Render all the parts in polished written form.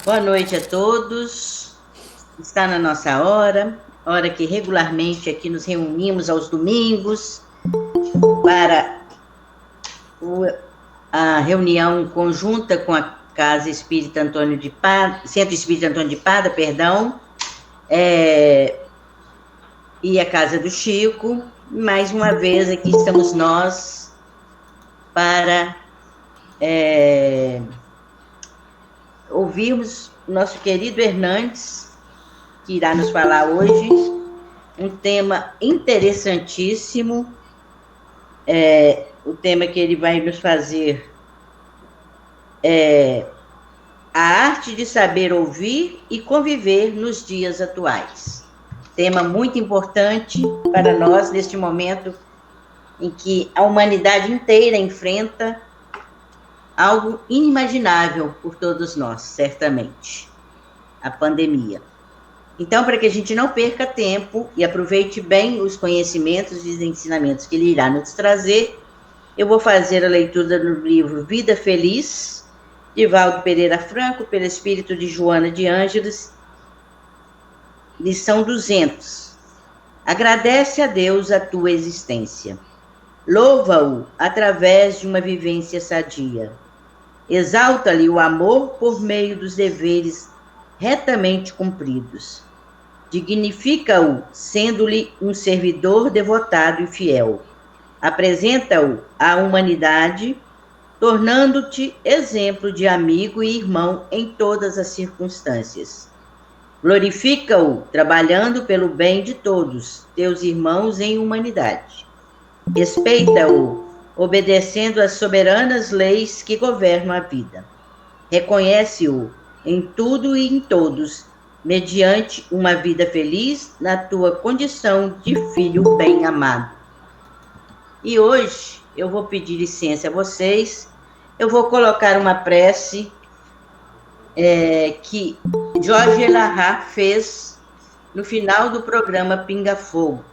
Boa noite a todos. Está na nossa hora que regularmente aqui nos reunimos aos domingos para a reunião conjunta com a Casa Espírita Antônio de Pada, Centro Espírita Antônio de Pada, perdão, e a Casa do Chico. Mais uma vez aqui estamos nós para ouvirmos nosso querido Hernandes, que irá nos falar hoje um tema interessantíssimo, o tema que ele vai nos fazer a arte de saber ouvir e conviver nos dias atuais. Tema muito importante para nós neste momento em que a humanidade inteira enfrenta algo inimaginável por todos nós, certamente, a pandemia. Então, para que a gente não perca tempo e aproveite bem os conhecimentos e os ensinamentos que ele irá nos trazer, eu vou fazer a leitura do livro Vida Feliz, de Valdo Pereira Franco, pelo espírito de Joana de Ângeles, lição 200. Agradece a Deus a tua existência. Louva-o através de uma vivência sadia. Exalta-lhe o amor por meio dos deveres retamente cumpridos. Dignifica-o, sendo-lhe um servidor devotado e fiel. Apresenta-o à humanidade, tornando-te exemplo de amigo e irmão em todas as circunstâncias. Glorifica-o, trabalhando pelo bem de todos, teus irmãos em humanidade. Respeita-o, obedecendo às soberanas leis que governam a vida. Reconhece-o em tudo e em todos, mediante uma vida feliz na tua condição de filho bem-amado. E hoje eu vou pedir licença a vocês, eu vou colocar uma prece que Jorge Elahá fez no final do programa Pinga Fogo.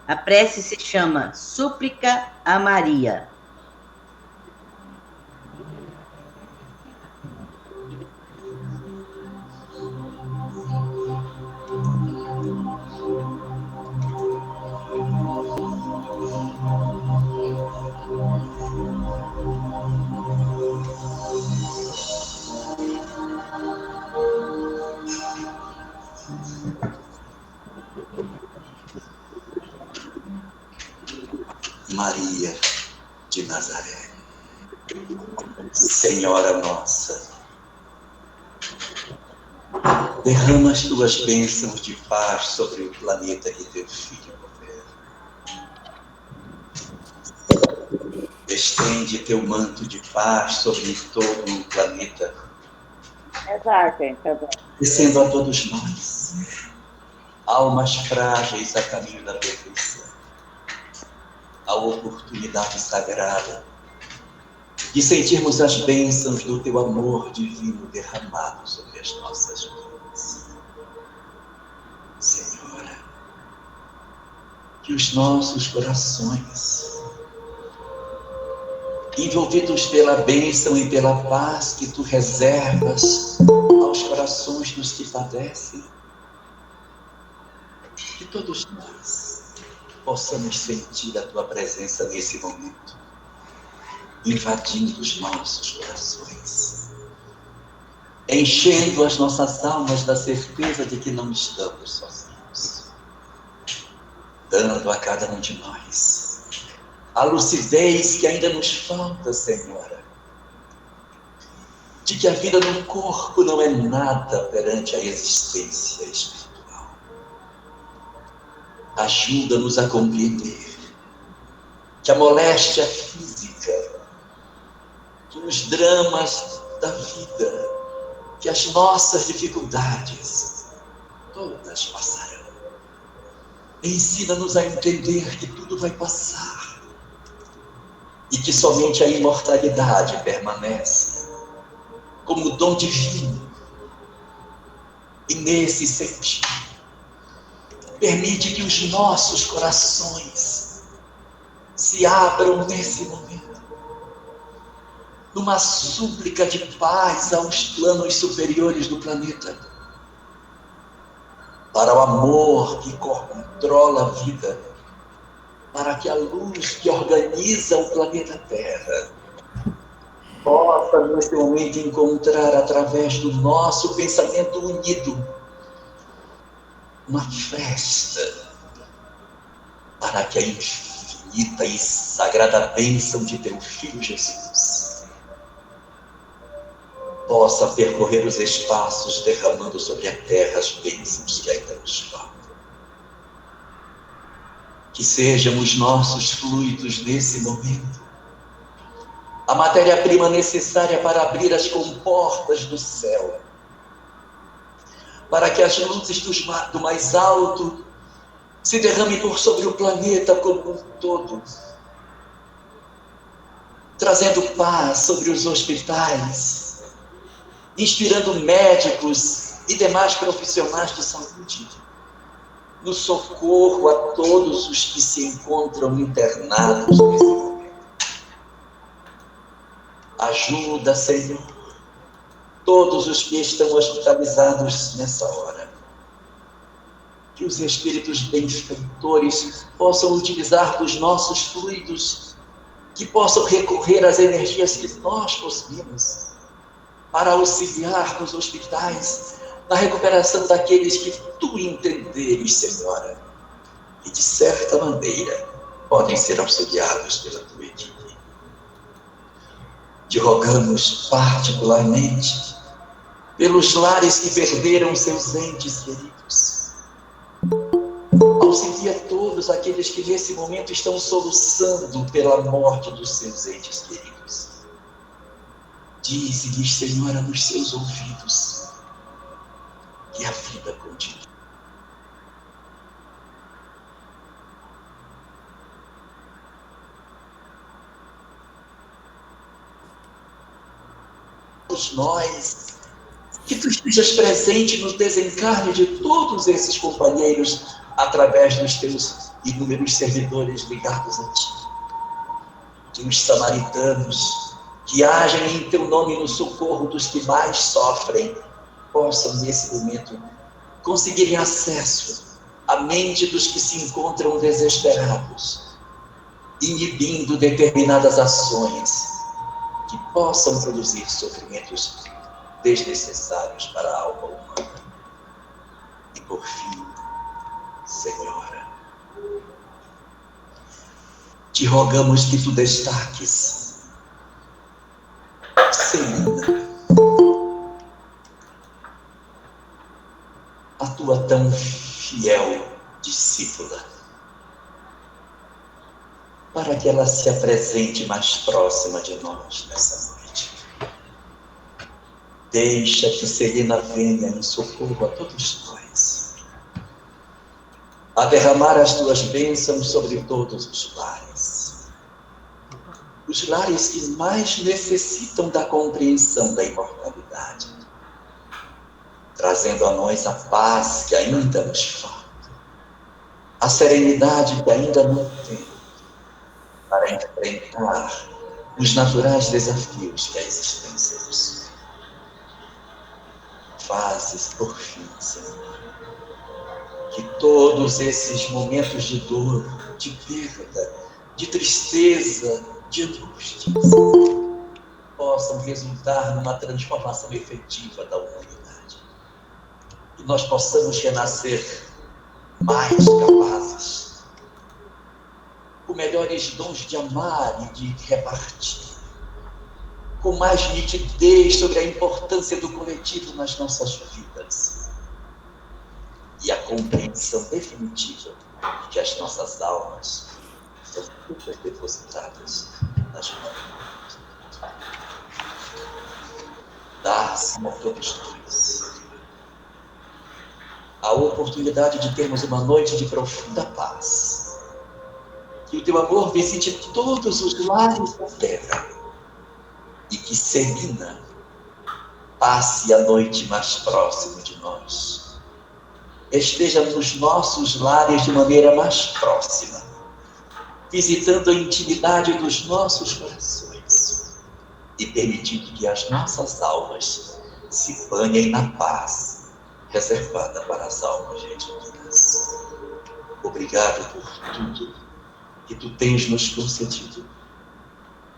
A prece se chama Súplica a Maria. Maria de Nazaré, Senhora nossa, derrama as tuas bênçãos de paz sobre o planeta que teu filho governa. Estende teu manto de paz sobre todo o planeta, descendo a todos nós, almas frágeis a caminho da perfeição, a oportunidade sagrada de sentirmos as bênçãos do teu amor divino derramado sobre as nossas vidas. Senhora, que os nossos corações, envolvidos pela bênção e pela paz que tu reservas aos corações dos que padecem, que todos nós possamos sentir a tua presença nesse momento, invadindo os nossos corações, enchendo as nossas almas da certeza de que não estamos sozinhos, dando a cada um de nós a lucidez que ainda nos falta, Senhora, de que a vida no corpo não é nada perante a existência espiritual. Ajuda-nos a compreender que a moléstia física, que os dramas da vida, que as nossas dificuldades, todas passarão. Ensina-nos a entender que tudo vai passar e que somente a imortalidade permanece como dom divino. E nesse sentido, permite que os nossos corações se abram nesse momento, numa súplica de paz aos planos superiores do planeta, para o amor que controla a vida, para que a luz que organiza o planeta Terra possa, nesse momento, encontrar, através do nosso pensamento unido, uma festa para que a infinita e sagrada bênção de teu Filho Jesus possa percorrer os espaços, derramando sobre a terra as bênçãos que ainda nos faltam. Que sejam os nossos fluidos nesse momento a matéria-prima necessária para abrir as comportas do céu, para que as luzes do mais alto se derramem por sobre o planeta como um todo, trazendo paz sobre os hospitais, inspirando médicos e demais profissionais de saúde, no socorro a todos os que se encontram internados nesse momento. Ajuda, Senhor, todos os que estão hospitalizados nessa hora. Que os espíritos benfeitores possam utilizar dos nossos fluidos, que possam recorrer às energias que nós possuímos, para auxiliar nos hospitais, na recuperação daqueles que tu entenderes, Senhora, e de certa maneira podem ser auxiliados pela tua equipe. Te rogamos particularmente pelos lares que perderam seus entes queridos. Auxilia todos aqueles que nesse momento estão soluçando pela morte dos seus entes queridos. Dize-lhes, Senhora, nos seus ouvidos, que a vida continua. Nós, que tu estejas presente no desencarne de todos esses companheiros através dos teus inúmeros servidores ligados a ti. Que os samaritanos que agem em teu nome no socorro dos que mais sofrem possam nesse momento conseguirem acesso à mente dos que se encontram desesperados, inibindo determinadas ações que possam produzir sofrimentos desnecessários para a alma humana. E por fim, Senhora, te rogamos que tu destaques Celina, a tua tão fiel discípula, para que ela se apresente mais próxima de nós nessa noite. Deixa que Celina venha em socorro a todos nós, a derramar as tuas bênçãos sobre todos os lares que mais necessitam da compreensão da imortalidade, trazendo a nós a paz que ainda nos falta, a serenidade que ainda não temos, para enfrentar os naturais desafios que a existência nos fazes, por fim, Senhor, que todos esses momentos de dor, de perda, de tristeza, de angústia, possam resultar numa transformação efetiva da humanidade. E nós possamos renascer mais capazes, com melhores dons de amar e de repartir, com mais nitidez sobre a importância do coletivo nas nossas vidas e a compreensão definitiva de que as nossas almas são todas depositadas nas mãos de Deus. Dá-se a todos nós a oportunidade de termos uma noite de profunda paz. Que o teu amor visite todos os lares da terra e que Celina passe a noite mais próximo de nós. Esteja nos nossos lares de maneira mais próxima, visitando a intimidade dos nossos corações e permitindo que as nossas almas se banhem na paz reservada para as almas redimidas. Obrigado por tudo que tu tens nos concedido.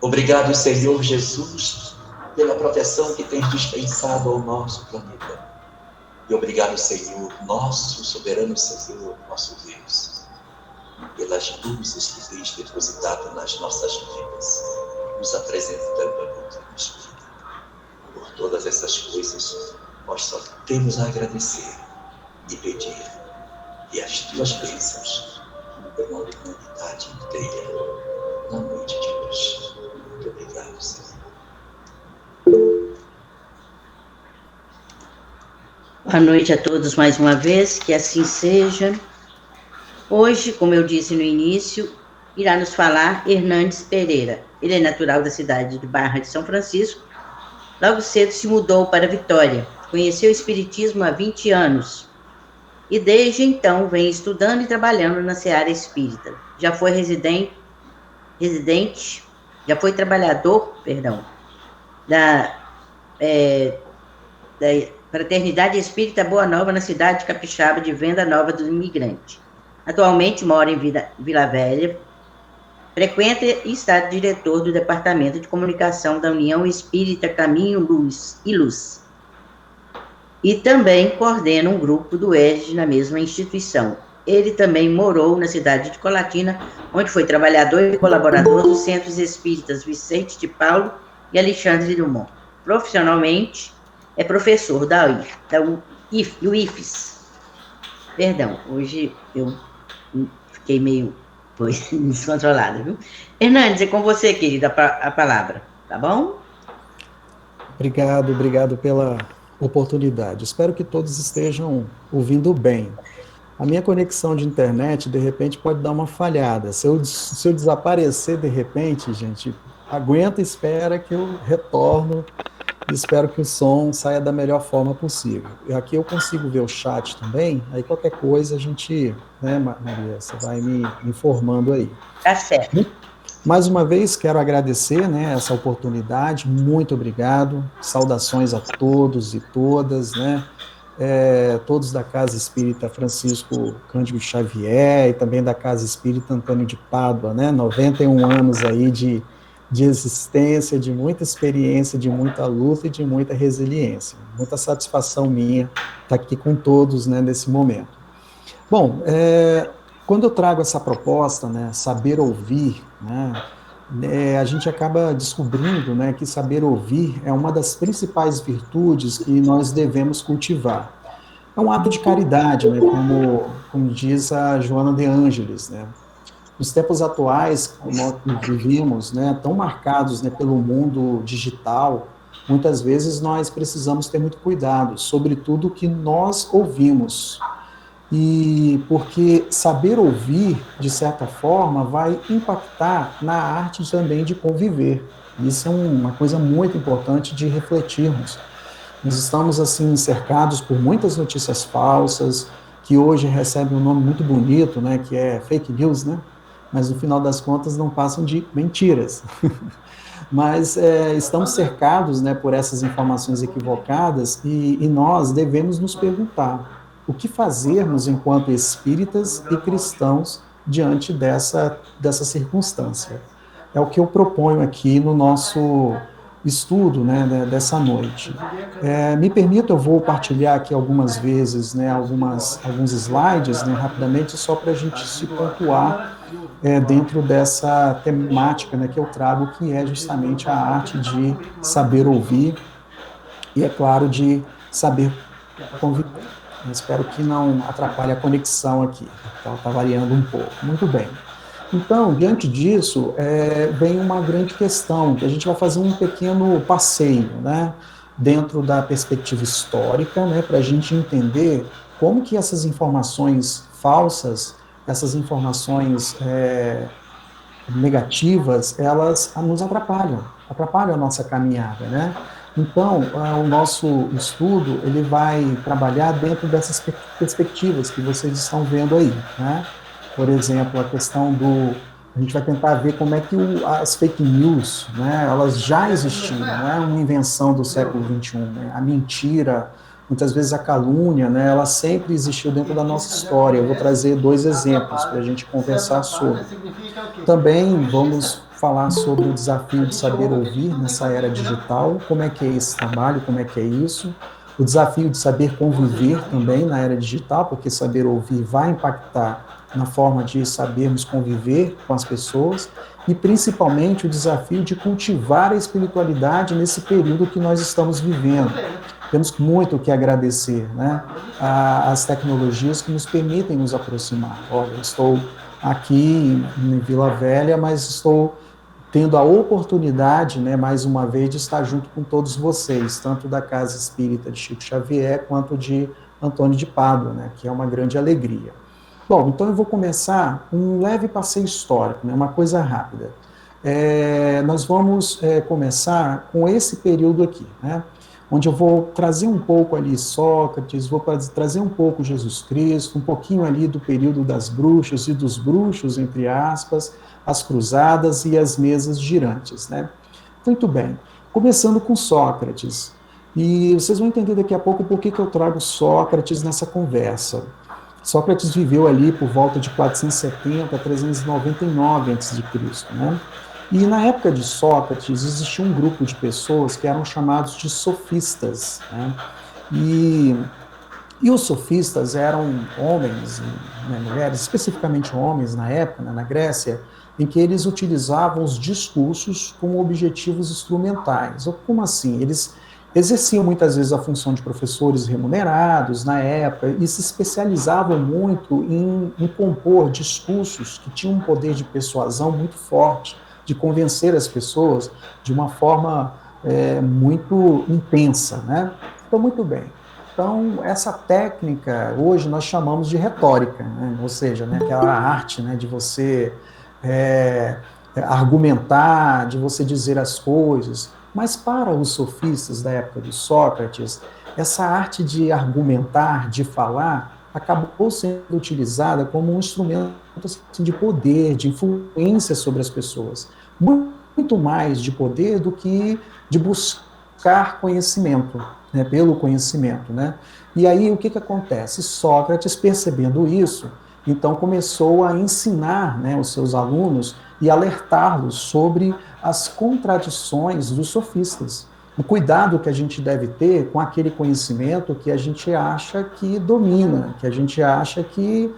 Obrigado, Senhor Jesus, pela proteção que tens dispensado ao nosso planeta. E obrigado, Senhor, nosso soberano Senhor, nosso Deus, pelas luzes que tens depositado nas nossas vidas, nos apresentando a doutrina espírita. Por todas essas coisas, nós só temos a agradecer e pedir que as tuas bênçãos cubram a humanidade inteira na noite de hoje. Muito obrigado, Senhor. Boa noite a todos mais uma vez, que assim seja. Hoje, como eu disse no início, irá nos falar Hernandes Pereira. Ele é natural da cidade de Barra de São Francisco. Logo cedo se mudou para Vitória. Conheceu o Espiritismo há 20 anos. E desde então vem estudando e trabalhando na seara espírita. Já foi já foi trabalhador, da Fraternidade Espírita Boa Nova, na cidade de Capixaba, de Venda Nova do Imigrante. Atualmente mora em Vila Velha, frequenta e está diretor do Departamento de Comunicação da União Espírita Caminho Luz e Luz. E também coordena um grupo do ERG na mesma instituição. Ele também morou na cidade de Colatina, onde foi trabalhador e colaborador dos Centros Espíritas Vicente de Paulo e Alexandre Drummond. Profissionalmente, é professor da UIFES. Hoje eu fiquei meio descontrolada, viu? Hernandes, é com você, querida, a palavra, tá bom? Obrigado pela oportunidade. Espero que todos estejam ouvindo bem. A minha conexão de internet, de repente, pode dar uma falhada. Se eu desaparecer, de repente, gente, aguenta e espera que eu retorno. Espero que o som saia da melhor forma possível. E aqui eu consigo ver o chat também, aí qualquer coisa a gente, né, Maria, você vai me informando aí. Tá certo. Mais uma vez, quero agradecer, né, essa oportunidade, muito obrigado, saudações a todos e todas, né, todos da Casa Espírita Francisco Cândido Xavier e também da Casa Espírita Antônio de Pádua, né, 91 anos aí de existência, de muita experiência, de muita luta e de muita resiliência. Muita satisfação minha estar aqui com todos, né, nesse momento. Bom, quando eu trago essa proposta, né, saber ouvir, né, a gente acaba descobrindo, né, que saber ouvir é uma das principais virtudes que nós devemos cultivar. É um ato de caridade, né, como diz a Joana de Ângeles, né. Nos tempos atuais, como nós vivemos, né, tão marcados, né, pelo mundo digital, muitas vezes nós precisamos ter muito cuidado sobre tudo o que nós ouvimos. E porque saber ouvir, de certa forma, vai impactar na arte também de conviver. Isso é uma coisa muito importante de refletirmos. Nós estamos, assim, cercados por muitas notícias falsas, que hoje recebem um nome muito bonito, né, que é fake news, né? Mas no final das contas não passam de mentiras. Mas estamos cercados, né, por essas informações equivocadas e nós devemos nos perguntar o que fazermos enquanto espíritas e cristãos diante dessa circunstância. É o que eu proponho aqui no nosso estudo, né, dessa noite. Me permita, eu vou partilhar aqui algumas vezes, né, alguns slides, né, rapidamente, só para a gente se pontuar dentro dessa temática, né, que eu trago, que é justamente a arte de saber ouvir e, é claro, de saber conviver. Espero que não atrapalhe a conexão aqui, ela está variando um pouco. Muito bem. Então, diante disso, vem uma grande questão, que a gente vai fazer um pequeno passeio, né, dentro da perspectiva histórica, né, para a gente entender como que essas informações falsas, essas informações negativas, elas nos atrapalham a nossa caminhada, né? Então, o nosso estudo, ele vai trabalhar dentro dessas perspectivas que vocês estão vendo aí, né? Por exemplo, a questão A gente vai tentar ver como é que as fake news, né, elas já existiam, não é uma invenção do século XXI. Né? A mentira, muitas vezes a calúnia, né, ela sempre existiu dentro da nossa história. Eu vou trazer 2 exemplos para a gente conversar sobre. Também vamos falar sobre o desafio de saber ouvir nessa era digital, como é que é esse trabalho, como é que é isso. O desafio de saber conviver também na era digital, porque saber ouvir vai impactar na forma de sabermos conviver com as pessoas, e principalmente o desafio de cultivar a espiritualidade nesse período que nós estamos vivendo. Temos muito o que agradecer, né, às tecnologias que nos permitem nos aproximar. Olha, eu estou aqui em Vila Velha, mas estou tendo a oportunidade, né, mais uma vez, de estar junto com todos vocês, tanto da Casa Espírita de Chico Xavier, quanto de Antônio de Pádua, né, que é uma grande alegria. Bom, então eu vou começar um leve passeio histórico, né, uma coisa rápida. Nós vamos começar com esse período aqui, né, onde eu vou trazer um pouco ali Sócrates, vou trazer um pouco Jesus Cristo, um pouquinho ali do período das bruxas e dos bruxos, entre aspas, as cruzadas e as mesas girantes, né? Muito bem, começando com Sócrates. E vocês vão entender daqui a pouco por que eu trago Sócrates nessa conversa. Sócrates viveu ali por volta de 470 a 399 a.C., né? E na época de Sócrates existia um grupo de pessoas que eram chamados de sofistas, né? E os sofistas eram homens, né, mulheres, especificamente homens na época, né, na Grécia, em que eles utilizavam os discursos como objetivos instrumentais. Como assim? Eles exerciam muitas vezes a função de professores remunerados na época e se especializavam muito em compor discursos que tinham um poder de persuasão muito forte, de convencer as pessoas de uma forma muito intensa, né? Então, muito bem. Então, essa técnica, hoje, nós chamamos de retórica, né? Ou seja, né, aquela arte, né, de você argumentar, de você dizer as coisas. Mas para os sofistas da época de Sócrates, essa arte de argumentar, de falar, acabou sendo utilizada como um instrumento assim, de poder, de influência sobre as pessoas. Muito mais de poder do que de buscar conhecimento, né, pelo conhecimento, né? E aí o que acontece? Sócrates, percebendo isso, então começou a ensinar, né, os seus alunos e alertá-los sobre as contradições dos sofistas. O cuidado que a gente deve ter com aquele conhecimento que a gente acha que domina, que a gente acha que,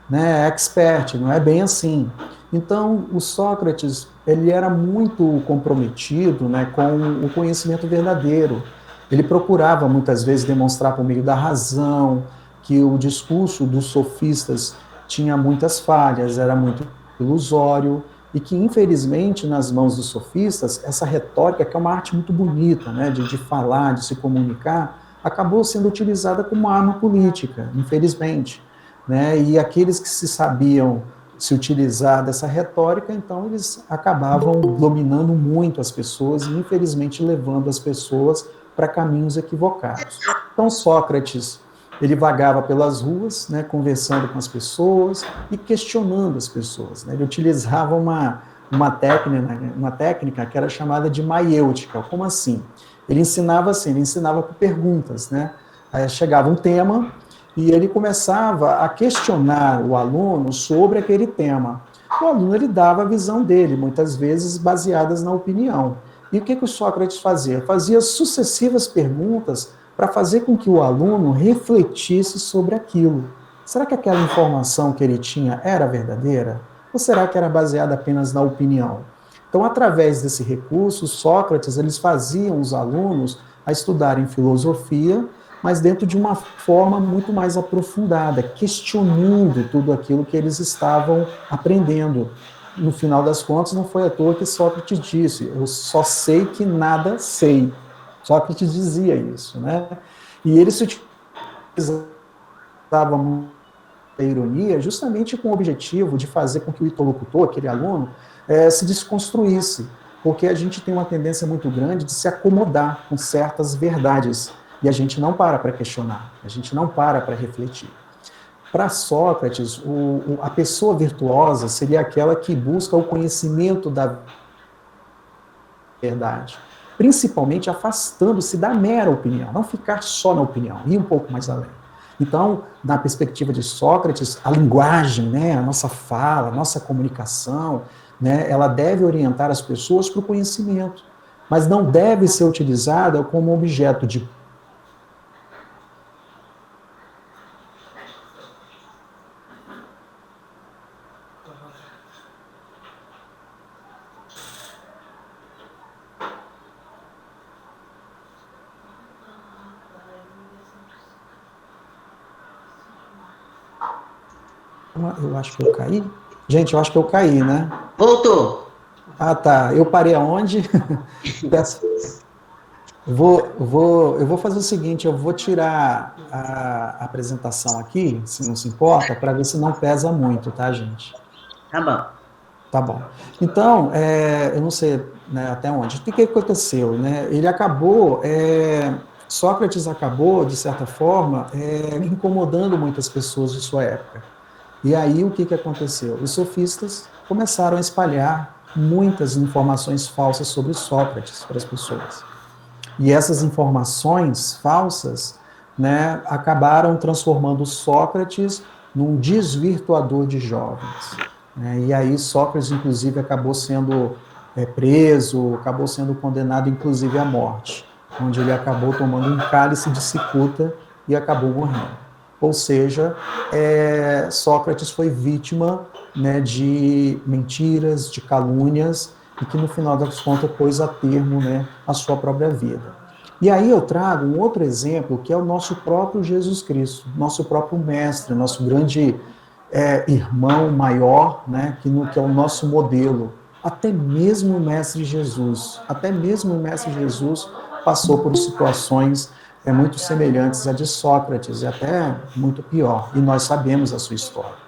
né, é expert, não é bem assim. Então, o Sócrates, ele era muito comprometido, né, com o conhecimento verdadeiro. Ele procurava, muitas vezes, demonstrar por meio da razão que o discurso dos sofistas tinha muitas falhas, era muito ilusório, e que, infelizmente, nas mãos dos sofistas, essa retórica, que é uma arte muito bonita, né, de falar, de se comunicar, acabou sendo utilizada como arma política, infelizmente. Né, e aqueles que se sabiam se utilizar dessa retórica, então eles acabavam dominando muito as pessoas e, infelizmente, levando as pessoas para caminhos equivocados. Então, Sócrates, ele vagava pelas ruas, né, conversando com as pessoas e questionando as pessoas. Né? Ele utilizava uma técnica que era chamada de maiêutica. Como assim? Ele ensinava assim, ele ensinava por perguntas. Né? Aí chegava um tema e ele começava a questionar o aluno sobre aquele tema. O aluno, ele dava a visão dele, muitas vezes baseadas na opinião. E o que o Sócrates fazia? Fazia sucessivas perguntas para fazer com que o aluno refletisse sobre aquilo. Será que aquela informação que ele tinha era verdadeira? Ou será que era baseada apenas na opinião? Então, através desse recurso, Sócrates, eles faziam os alunos a estudarem filosofia, mas dentro de uma forma muito mais aprofundada, questionando tudo aquilo que eles estavam aprendendo. No final das contas, não foi à toa que Sócrates disse, eu só sei que nada sei. Sócrates dizia isso, né? E ele se utilizava a ironia justamente com o objetivo de fazer com que o interlocutor, aquele aluno, se desconstruísse, porque a gente tem uma tendência muito grande de se acomodar com certas verdades, e a gente não para questionar, a gente não para refletir. Para Sócrates, a pessoa virtuosa seria aquela que busca o conhecimento da verdade, principalmente afastando-se da mera opinião, não ficar só na opinião, ir um pouco mais além. Então, na perspectiva de Sócrates, a linguagem, né, a nossa fala, a nossa comunicação, né, ela deve orientar as pessoas para o conhecimento, mas não deve ser utilizada como objeto de eu acho que eu caí. Gente, eu acho que eu caí, né? Voltou. Ah, tá. Eu parei aonde? Eu vou fazer o seguinte, eu vou tirar a apresentação aqui, se não se importa, para ver se não pesa muito, tá, gente? Tá bom. Tá bom. Então, eu não sei, né, até onde. O que aconteceu, né? Ele acabou, Sócrates acabou, de certa forma, incomodando muitas pessoas de sua época. E aí, o que aconteceu? Os sofistas começaram a espalhar muitas informações falsas sobre Sócrates para as pessoas. E essas informações falsas, né, acabaram transformando Sócrates num desvirtuador de jovens. Né? E aí Sócrates, inclusive, acabou sendo preso, acabou sendo condenado, inclusive, à morte, onde ele acabou tomando um cálice de cicuta e acabou morrendo. Ou seja, Sócrates foi vítima, né, de mentiras, de calúnias, e que no final das contas pôs a termo, né, a sua própria vida. E aí eu trago um outro exemplo, que é o nosso próprio Jesus Cristo, nosso próprio mestre, nosso grande irmão maior, né, que é o nosso modelo. Até mesmo o mestre Jesus passou por situações muito semelhantes à de Sócrates, e até muito pior, e nós sabemos a sua história.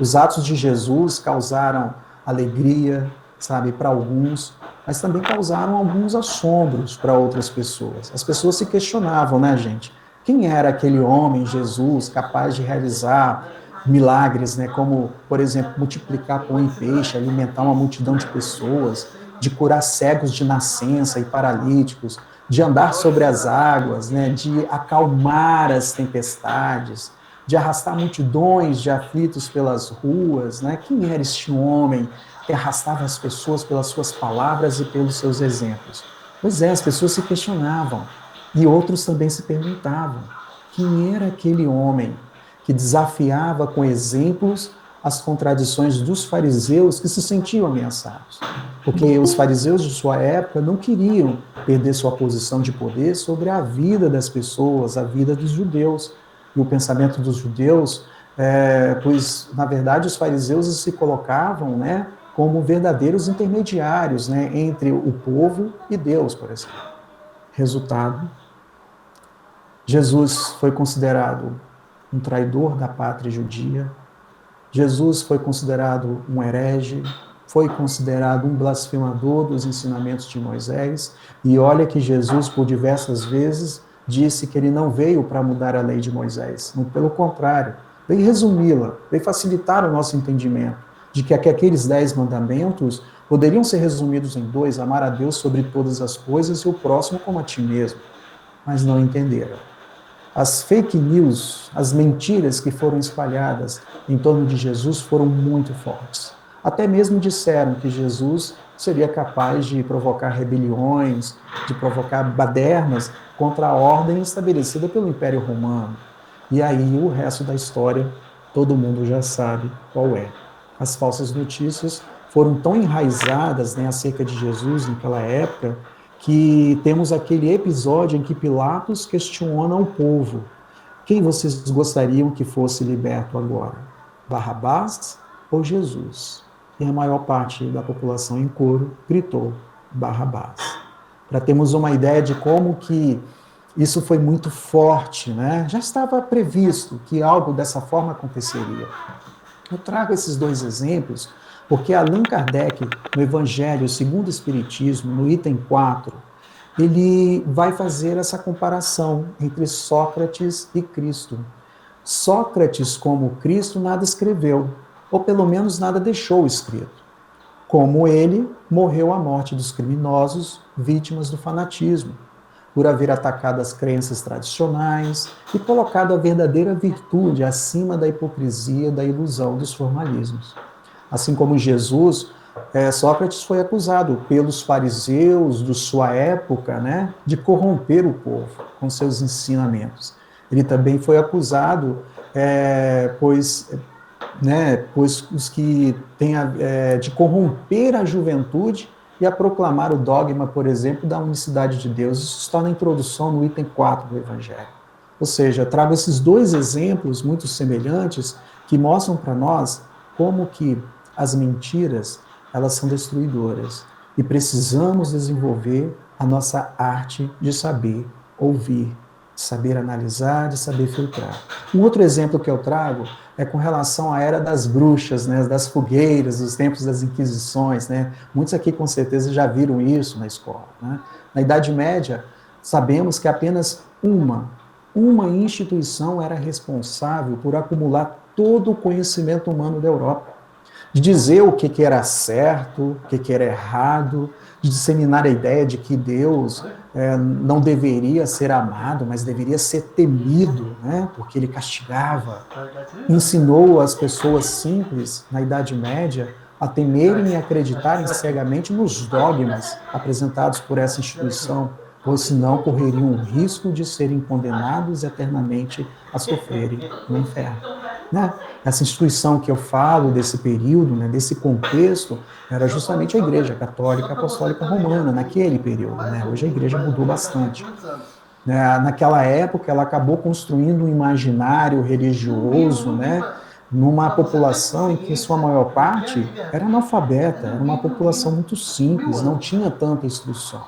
Os atos de Jesus causaram alegria, sabe, para alguns, mas também causaram alguns assombros para outras pessoas. As pessoas se questionavam, né, gente? Quem era aquele homem, Jesus, capaz de realizar milagres, né, como, por exemplo, multiplicar pão e peixe, alimentar uma multidão de pessoas, de curar cegos de nascença e paralíticos, de andar sobre as águas, né, de acalmar as tempestades, de arrastar multidões de aflitos pelas ruas, né? Quem era este homem que arrastava as pessoas pelas suas palavras e pelos seus exemplos? Pois é, as pessoas se questionavam, e outros também se perguntavam, quem era aquele homem que desafiava com exemplos as contradições dos fariseus que se sentiam ameaçados? Porque os fariseus de sua época não queriam perder sua posição de poder sobre a vida das pessoas, a vida dos judeus. E o pensamento dos judeus, pois, na verdade, os fariseus se colocavam, né, como verdadeiros intermediários, né, entre o povo e Deus, por exemplo. Resultado, Jesus foi considerado um traidor da pátria judia, Jesus foi considerado um herege, foi considerado um blasfemador dos ensinamentos de Moisés, e olha que Jesus, por diversas vezes, disse que ele não veio para mudar a lei de Moisés, muito pelo contrário, veio resumi-la, veio facilitar o nosso entendimento de que aqueles 10 mandamentos poderiam ser resumidos em 2, amar a Deus sobre todas as coisas e o próximo como a ti mesmo, mas não entenderam. As fake news, as mentiras que foram espalhadas em torno de Jesus foram muito fortes. Até mesmo disseram que Jesus seria capaz de provocar rebeliões, de provocar badernas contra a ordem estabelecida pelo Império Romano. E aí o resto da história, todo mundo já sabe qual é. As falsas notícias foram tão enraizadas, né, acerca de Jesus naquela época, que temos aquele episódio em que Pilatos questiona o povo. Quem vocês gostariam que fosse liberto agora? Barrabás ou Jesus? E a maior parte da população em coro gritou Barrabás. Para termos uma ideia de como que isso foi muito forte, né? Já estava previsto que algo dessa forma aconteceria. Eu trago esses 2 exemplos porque Allan Kardec, no Evangelho segundo o Espiritismo, no item 4, ele vai fazer essa comparação entre Sócrates e Cristo. Sócrates, como Cristo, nada escreveu, ou pelo menos nada deixou escrito. Como ele, morreu a morte dos criminosos, vítimas do fanatismo, por haver atacado as crenças tradicionais e colocado a verdadeira virtude acima da hipocrisia, da ilusão dos formalismos. Assim como Jesus, Sócrates foi acusado pelos fariseus de sua época, né, de corromper o povo com seus ensinamentos. Ele também foi acusado, pois os que têm de corromper a juventude e a proclamar o dogma, por exemplo, da unicidade de Deus. Isso está na introdução, no item 4 do Evangelho. Ou seja, trago esses dois exemplos muito semelhantes que mostram para nós como que as mentiras, elas são destruidoras. E precisamos desenvolver a nossa arte de saber ouvir, de saber analisar, de saber filtrar. Um outro exemplo que eu trago é com relação à era das bruxas, né, das fogueiras, dos tempos das Inquisições, né? Muitos aqui com certeza já viram isso na escola, né? Na Idade Média, sabemos que apenas uma instituição era responsável por acumular todo o conhecimento humano da Europa, de dizer o que era certo, o que era errado, de disseminar a ideia de que Deus não deveria ser amado, mas deveria ser temido, né? Porque ele castigava. Ensinou as pessoas simples, na Idade Média, a temerem e acreditarem cegamente nos dogmas apresentados por essa instituição, pois senão correriam o risco de serem condenados eternamente a sofrerem no inferno. Né? Essa instituição que eu falo desse período, né, desse contexto, era justamente a Igreja Católica Apostólica Romana, naquele período. Né? Hoje a Igreja mudou bastante. Naquela época, ela acabou construindo um imaginário religioso, né, numa população em que sua maior parte era analfabeta, era uma população muito simples, não tinha tanta instrução.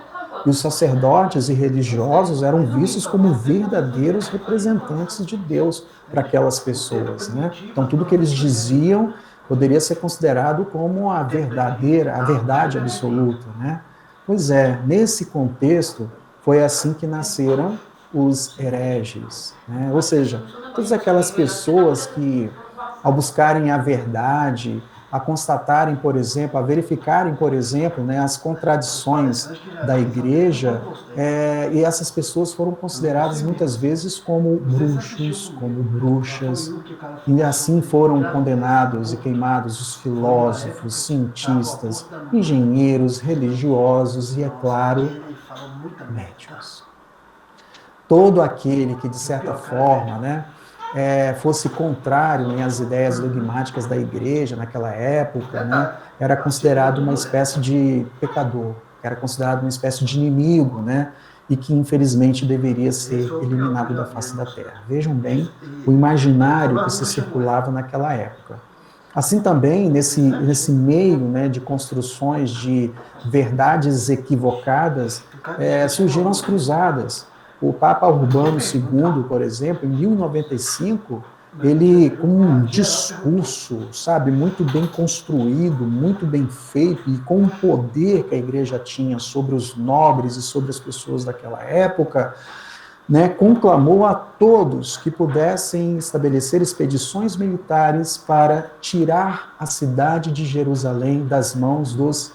E os sacerdotes e religiosos eram vistos como verdadeiros representantes de Deus para aquelas pessoas, né? Então, tudo que eles diziam poderia ser considerado como a verdade absoluta, né? Pois é, nesse contexto, foi assim que nasceram os hereges, né? Ou seja, todas aquelas pessoas que, ao buscarem a verdade, a constatarem, por exemplo, a verificarem, por exemplo, né, as contradições da igreja, e essas pessoas foram consideradas muitas vezes como bruxos, como bruxas, e assim foram condenados e queimados os filósofos, cientistas, engenheiros, religiosos e, é claro, médicos. Todo aquele que, de certa forma, né, fosse contrário às ideias dogmáticas da igreja naquela época, né, era considerado uma espécie de pecador, era considerado uma espécie de inimigo, né, e que infelizmente deveria ser eliminado da face da terra. Vejam bem o imaginário que se circulava naquela época. Assim também, nesse meio, né, de construções de verdades equivocadas, surgiram as cruzadas. O Papa Urbano II, por exemplo, em 1095, ele, com um discurso, sabe, muito bem construído, muito bem feito, e com o poder que a igreja tinha sobre os nobres e sobre as pessoas daquela época, né, conclamou a todos que pudessem estabelecer expedições militares para tirar a cidade de Jerusalém das mãos dos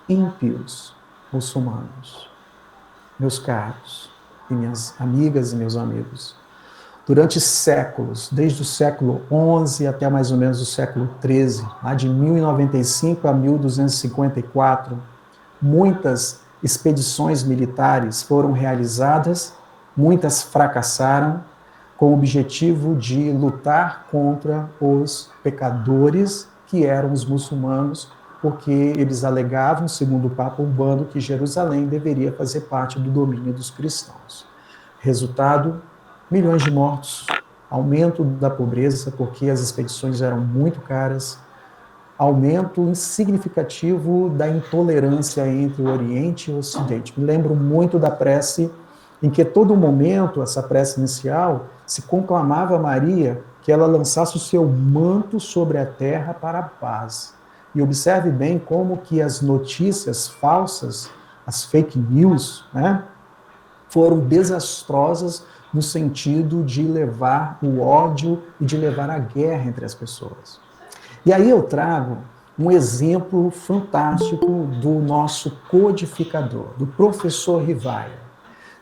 ímpios muçulmanos. Meus caros, e minhas amigas e meus amigos, durante séculos, desde o século XI até mais ou menos o século XIII, lá de 1095 a 1254, muitas expedições militares foram realizadas, muitas fracassaram, com o objetivo de lutar contra os pecadores, que eram os muçulmanos, porque eles alegavam, segundo o Papa Urbano, que Jerusalém deveria fazer parte do domínio dos cristãos. Resultado, milhões de mortos, aumento da pobreza, porque as expedições eram muito caras, aumento significativo da intolerância entre o Oriente e o Ocidente. Me lembro muito da prece, em que todo momento, essa prece inicial, se conclamava a Maria que ela lançasse o seu manto sobre a terra para a paz. E observe bem como que as notícias falsas, as fake news, né, foram desastrosas no sentido de levar o ódio e de levar a guerra entre as pessoas. E aí eu trago um exemplo fantástico do nosso codificador, do professor Rivaio.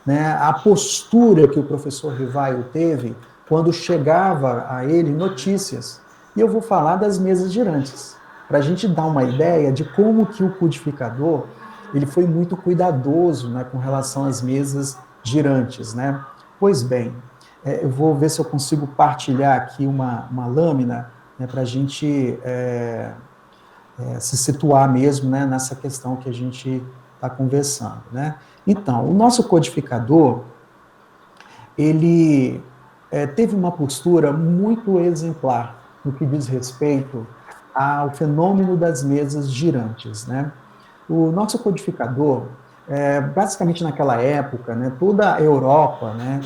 Né? A postura que o professor Rivaio teve quando chegava a ele notícias. E eu vou falar das mesas girantes, para a gente dar uma ideia de como que o codificador ele foi muito cuidadoso, né, com relação às mesas girantes. Né? Pois bem, eu vou ver se eu consigo partilhar aqui uma lâmina, né, para a gente se situar mesmo, né, nessa questão que a gente está conversando. Né? Então, o nosso codificador, ele teve uma postura muito exemplar no que diz respeito ao fenômeno das mesas girantes. Né? O nosso codificador, basicamente naquela época, né, toda a Europa, né,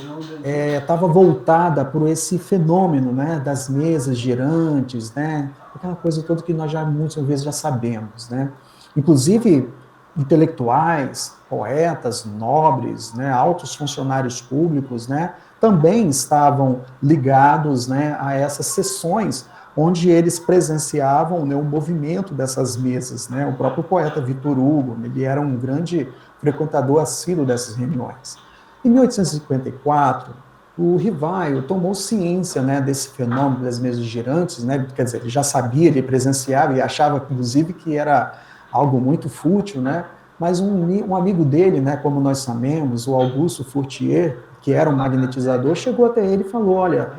estava voltada por esse fenômeno, né, das mesas girantes, né, aquela coisa toda que nós já muitas vezes já sabemos. Né? Inclusive, intelectuais, poetas, nobres, né, altos funcionários públicos, né, também estavam ligados, né, a essas sessões onde eles presenciavam, né, o movimento dessas mesas. Né? O próprio poeta Victor Hugo, ele era um grande frequentador assíduo dessas reuniões. Em 1854, o Rivaio tomou ciência, né, desse fenômeno das mesas girantes, né? Quer dizer, ele já sabia, ele presenciava e achava, inclusive, que era algo muito fútil, né? Mas um amigo dele, né, como nós sabemos, o Augusto Fourtier, que era um magnetizador, chegou até ele e falou: olha,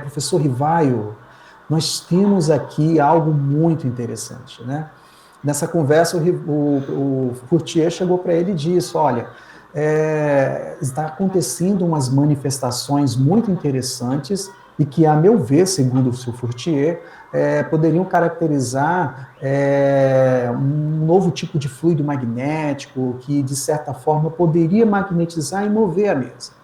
professor Rivaio, nós temos aqui algo muito interessante. Né? Nessa conversa, o Fourtier chegou para ele e disse: olha, está acontecendo umas manifestações muito interessantes e que, a meu ver, segundo o seu Fourtier, poderiam caracterizar um novo tipo de fluido magnético que, de certa forma, poderia magnetizar e mover a mesa.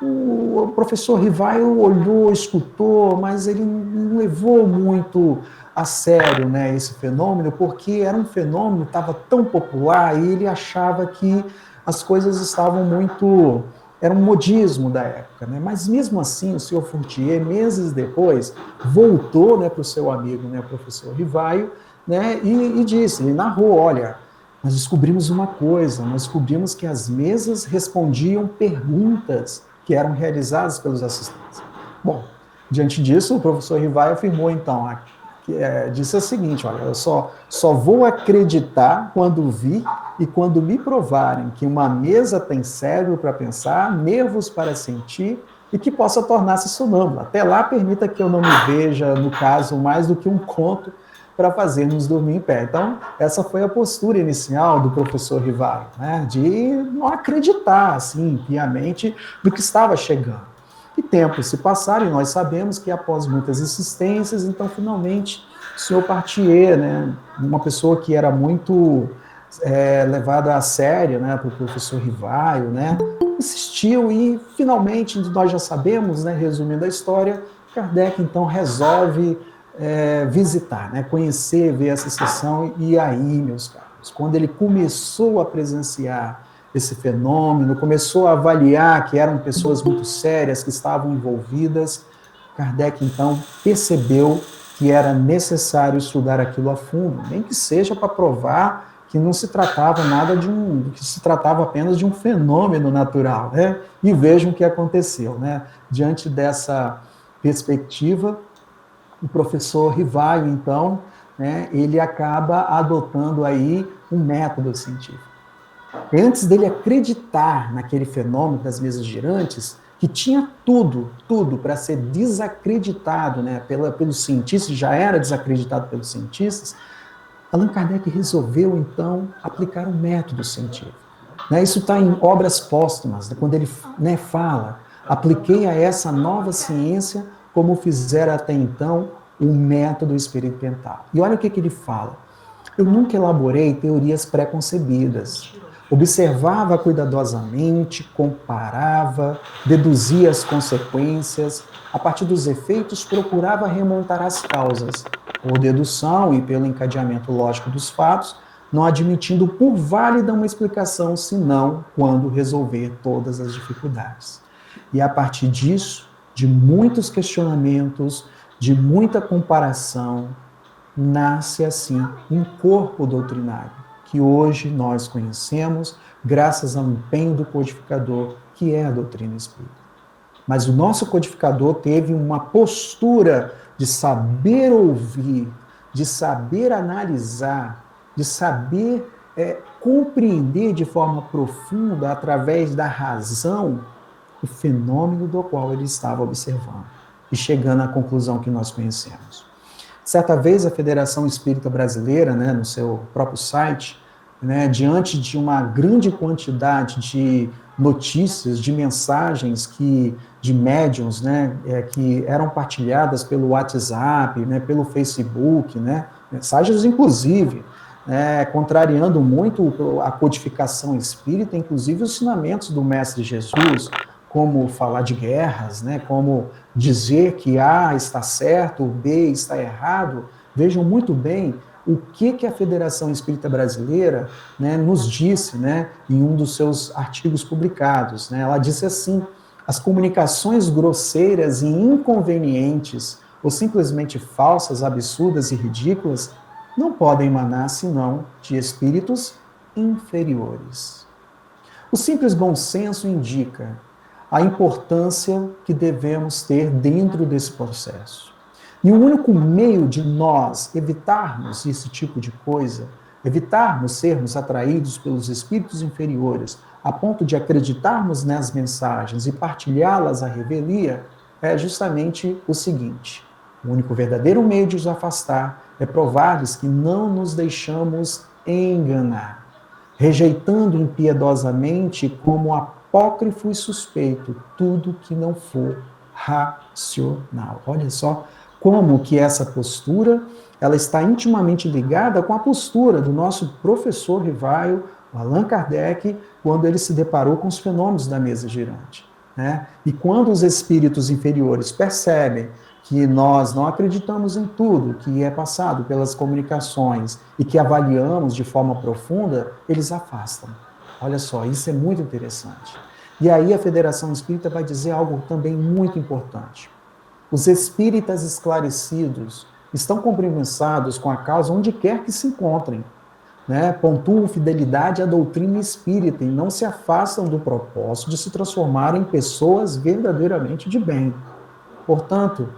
O professor Rivaio olhou, escutou, mas ele não levou muito a sério, né, esse fenômeno, porque era um fenômeno que estava tão popular e ele achava que as coisas estavam muito... Era um modismo da época, né? Mas mesmo assim, o senhor Fourtier, meses depois, voltou, né, para o seu amigo, né, o professor Rivaio, né, e disse, ele narrou: olha, nós descobrimos uma coisa, nós descobrimos que as mesas respondiam perguntas que eram realizadas pelos assistentes. Bom, diante disso, o professor Rivaio afirmou, então, disse o seguinte: olha, eu só vou acreditar quando vi e quando me provarem que uma mesa tem cérebro para pensar, nervos para sentir e que possa tornar-se sonâmbula. Até lá, permita que eu não me veja, no caso, mais do que um conto para fazer-nos dormir em pé. Então, essa foi a postura inicial do professor Rivaio, né, de não acreditar, assim, piamente, do que estava chegando. E tempos se passaram e nós sabemos que, após muitas insistências, então, finalmente, o senhor Fourtier, né, uma pessoa que era muito levada a sério, né, para o professor Rivaio, né, insistiu e, finalmente, nós já sabemos, né, resumindo a história, Kardec, então, resolve visitar, né, conhecer, ver essa sessão. E aí, meus caros, quando ele começou a presenciar esse fenômeno, começou a avaliar que eram pessoas muito sérias que estavam envolvidas, Kardec, então, percebeu que era necessário estudar aquilo a fundo, nem que seja para provar que não se tratava que se tratava apenas de um fenômeno natural, né? E vejam o que aconteceu, né? Diante dessa perspectiva, o professor Rivaio, então, né, ele acaba adotando aí um método científico. Antes dele acreditar naquele fenômeno das mesas girantes, que tinha tudo para ser desacreditado, né, pelos cientistas, já era desacreditado pelos cientistas, Allan Kardec resolveu, então, aplicar um método científico. Né, isso está em Obras Póstumas, quando ele, né, fala: apliquei a essa nova ciência como fizera até então o método experimental. E olha o que ele fala: eu nunca elaborei teorias pré-concebidas. Observava cuidadosamente, comparava, deduzia as consequências, a partir dos efeitos procurava remontar as causas, por dedução e pelo encadeamento lógico dos fatos, não admitindo por válida uma explicação, senão quando resolver todas as dificuldades. E a partir disso, de muitos questionamentos, de muita comparação, nasce assim um corpo doutrinário, que hoje nós conhecemos graças ao empenho do codificador, que é a doutrina espírita. Mas o nosso codificador teve uma postura de saber ouvir, de saber analisar, de saber compreender de forma profunda, através da razão, o fenômeno do qual ele estava observando, e chegando à conclusão que nós conhecemos. Certa vez, a Federação Espírita Brasileira, né, no seu próprio site, né, diante de uma grande quantidade de notícias, de mensagens de médiuns, né, que eram partilhadas pelo WhatsApp, né, pelo Facebook, né, mensagens inclusive, contrariando muito a codificação espírita, inclusive os ensinamentos do Mestre Jesus, como falar de guerras, né, como dizer que A está certo, B está errado. Vejam muito bem o que a Federação Espírita Brasileira, né, nos disse, né, em um dos seus artigos publicados. Né? Ela disse assim: as comunicações grosseiras e inconvenientes, ou simplesmente falsas, absurdas e ridículas, não podem emanar senão de espíritos inferiores. O simples bom senso indica a importância que devemos ter dentro desse processo. E o único meio de nós evitarmos esse tipo de coisa, evitarmos sermos atraídos pelos espíritos inferiores, a ponto de acreditarmos nas mensagens e partilhá-las à revelia, é justamente o seguinte: o único verdadeiro meio de os afastar é provar-lhes que não nos deixamos enganar, rejeitando impiedosamente como apócrifo e suspeito tudo que não for racional. Olha só como que essa postura ela está intimamente ligada com a postura do nosso professor rival, Allan Kardec, quando ele se deparou com os fenômenos da mesa girante. Né? E quando os espíritos inferiores percebem que nós não acreditamos em tudo que é passado pelas comunicações e que avaliamos de forma profunda, eles afastam. Olha só, isso é muito interessante. E aí a Federação Espírita vai dizer algo também muito importante. Os espíritas esclarecidos estão compromissados com a causa onde quer que se encontrem. Né? Pontuam fidelidade à doutrina espírita e não se afastam do propósito de se transformarem em pessoas verdadeiramente de bem. Portanto,